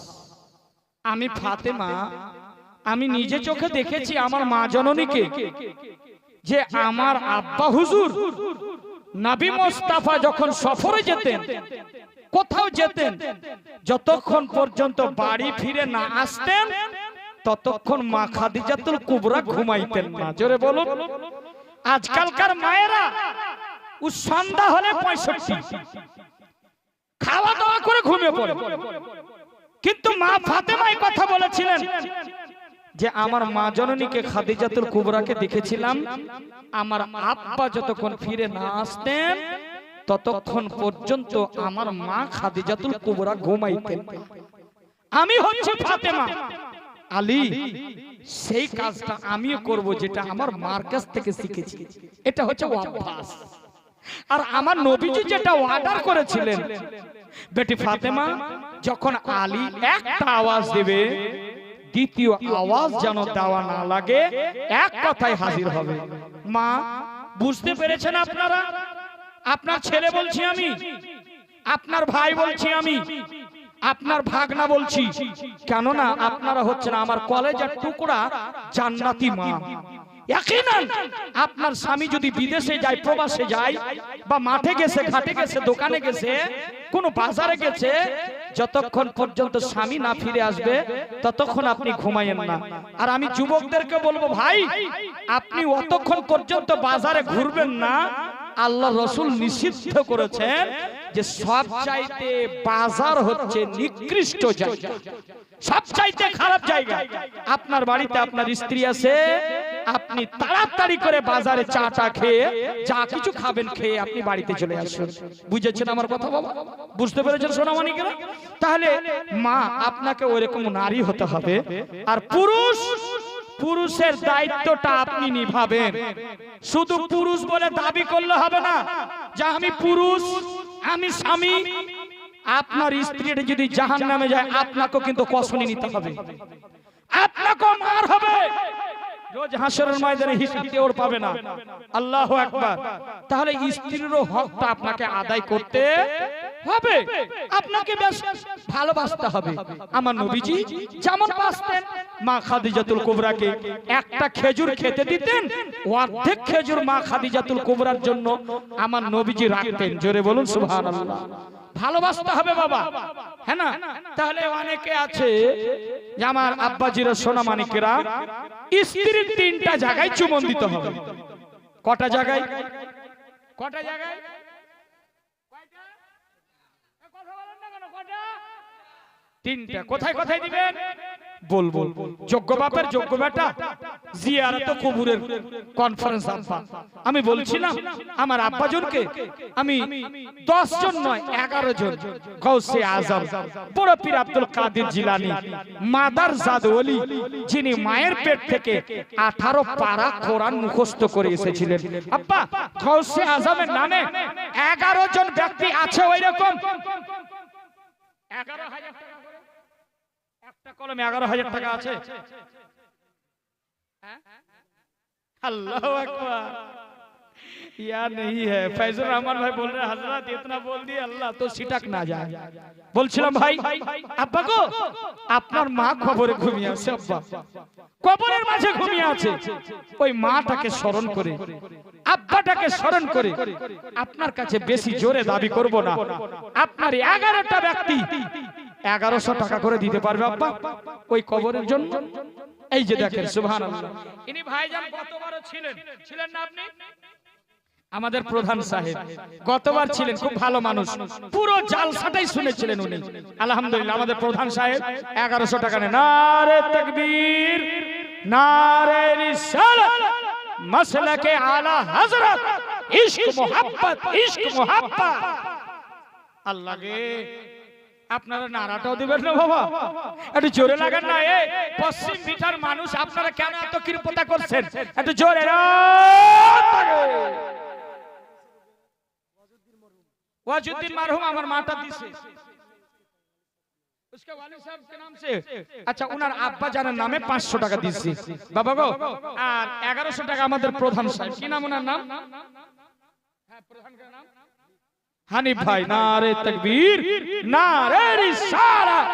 আমি ফাতেমা, আমি নিজে চোখে দেখেছি আমার মা জননীকে, যে আমার আব্বা হুজুর নবী মুস্তাফা যখন সফরে যেতেন, কোথাও যেতেন, যতক্ষণ পর্যন্ত বাড়ি ফিরে না আসতেন ততক্ষণ মা খাদিজাতুল কুবরা ঘুমাইতেন না। জোরে বলুন। আজকালকার মায়েরা সন্ধ্যা হলে 65 খাওয়া দাওয়া করে ঘুমিয়ে পড়ে, কিন্তু মা ফাতেমা এই কথা বলেছিলেন, যে আমার মা জননীকে খাদিজাতুল কুবরাকে দেখেছিলাম, আমার আব্বা যতক্ষণ ফিরে না আসতেন ততক্ষণ পর্যন্ত আমার মা খাদিজাতুল কুবরা ঘুমাইতেন। আমি হচ্ছে ফাতেমা, আলী সেই কাজটা আমিও করব যেটা আমার মার কাছ থেকে শিখেছি। এটা হচ্ছে অভ্যাস। আর আমার নবীজি যেটা অর্ডার করেছিলেন, বেটি ফাতেমা যখন আলী একটা আওয়াজ দেবে, দ্বিতীয় আওয়াজ যেন দেওয়া না লাগে, এক কথায় হাজির হবে। মা বুঝতে পেরেছেন আপনারা? আপনার ছেলে বলছি আমি, আপনার ভাই বলছি আমি, আপনার ভাগনা বলছি, কেননা আপনারা হচ্ছেন আমার কলেজের টুকরা জান্নাতি মা। ইয়াকিনান আপনার স্বামী যদি বিদেশে যায়, প্রবাসে যায়, বা মাঠে গেছে, ঘাটে গেছে, দোকানে গেছে, কোন বাজারে গেছে, যতক্ষণ পর্যন্ত স্বামী না ফিরে আসবে ততক্ষণ আপনি ঘুমায়েন না। আর আমি যুবকদেরকে বলবো, ভাই আপনি অতক্ষণ পর্যন্ত বাজারে ঘুরবেন না। আল্লাহ রসুল নিষিদ্ধ করেছেন যে সবচাইতে বাজার হচ্ছে নিকৃষ্ট জায়গা, সবচাইতে খারাপ জায়গা। আপনার বাড়িতে আপনার স্ত্রী আছে, আপনি তাড়াতাড়ি করে বাজারে চা খেয়ে, যা কিছু খাবেন খেয়ে আপনি বাড়িতে চলে আসুন। বুঝেছেন আমার কথা বাবা? বুঝতে পেরেছেন সোনামণিকেরা? তাহলে মা আপনাকে ওইরকম নারী হতে হবে। আর পুরুষের দায়িত্বটা আপনি নিভাবেন। শুধু পুরুষ বলে দাবি করলে হবে না যে আমি পুরুষ, আমি স্বামী। আপনার স্ত্রীটা যদি জাহান্নামে যায়, আপনাকেও কিন্তু কসনি নিতে হবে, আপনাকেও মার হবে। রোজ হাসরের ময়দানে হিসাব দিয়ে ওর পাবে না। আল্লাহু আকবার। তাহলে স্ত্রীরও হকটা আপনাকে আদায় করতে হবে, আপনাকে বেশ ভালোবাসতে হবে। আমার নবীজি যেমন বাসতেন, মা খাদিজাতুল কুবরাকে একটা খেজুর খেতে দিতেন, অর্ধেক খেজুর মা খাদিজাতুল কুবরার জন্য আমার নবীজি রাখতেন। জোরে বলুন সুবহানাল্লাহ। ভালোবাসতে হবে বাবা, হ্যাঁ না? তাহলে অনেকে আছে যে আমার আব্বাজিরা সোনামানিকেরা, স্ত্রীর 3টা জায়গায় চুমন দিতে হবে। কটা জায়গায়? কটা জায়গায়? কথা বলেন না কেন? কটা? 3টা। কোথায় কোথায় দিবেন বলবো। যোগ্য বাপের যোগ্য বেটা, জিয়ারত কবরের কনফারেন্স আব্বা। আমি বলছিলাম আমার আব্বাজনকে আমি 10 জন নয় 11 জন গৌসে আজম বড় পীর আব্দুল কাদের জিলানী মাদার জাদ ওলি, যিনি মায়ের পেট থেকে 18 পারা কোরআন মুখস্থ করে এসেছিলেন। আব্বা গৌসে আজমের নামে 11 জন ব্যক্তি আছে ওইরকম। 11,000 টাকা করে একটা কলমে 11,000 টাকা আছে। अल्लाह अकबर। या नहीं है। फैजुर रहमान भाई बोल रहे हजरत इतना बोल दिए अल्लाह तो सिटक ना जाए। বলছিলাম ভাই আব্বা গো, আপনার মা কবরে ঘুমিয়ে আছে, আব্বা কবরের মাঝে ঘুমিয়ে আছে। ওই মাটাকে স্মরণ করে, আব্বাটাকে স্মরণ করে আপনার কাছে বেশি জোরে দাবি করব না। আপনার 11টা ব্যক্তি 1100 টাকা করে দিতে পারবে আব্বা ওই কবরের জন্য। এই যে দেখেন সুবহানাল্লাহ। ইনি ভাইজান গতবারও ছিলেন না আপনি? আমাদের প্রধান সাহেব গতবার ছিলেন, খুব ভালো মানুষ, পুরো জালসাটাই শুনেছিলেন উনি। আলহামদুলিল্লাহ আমাদের প্রধান সাহেব 1100 টাকা নেন। নারে তাকবীর, নারে রিসালাত, মাসলাকে আলা হযরত, ইশক মোহাব্বত, ইশক মোহাব্বত। আল্লাহ গে, আপনারা নারাটাও দিবেন না বাবা? একটু জোরে লাগান না। এই পশ্চিম বিটার মানুষ আপনারা কেন এত কৃপতা করছেন? একটু জোরে। ওয়াজুদ্দিন মারহুম আমার মাটা দিছে, उसके वालिद साहब के नाम से। अच्छा उनार আব্বা জানের নামে 500 টাকা দিছি বাবা গো। আর 1100 টাকা আমাদের প্রধান সাহেব, কি নাম ওনার নাম? হ্যাঁ প্রধান का नाम হানিফ ভাই। নারে তাকবীর, নারে রিসালাত।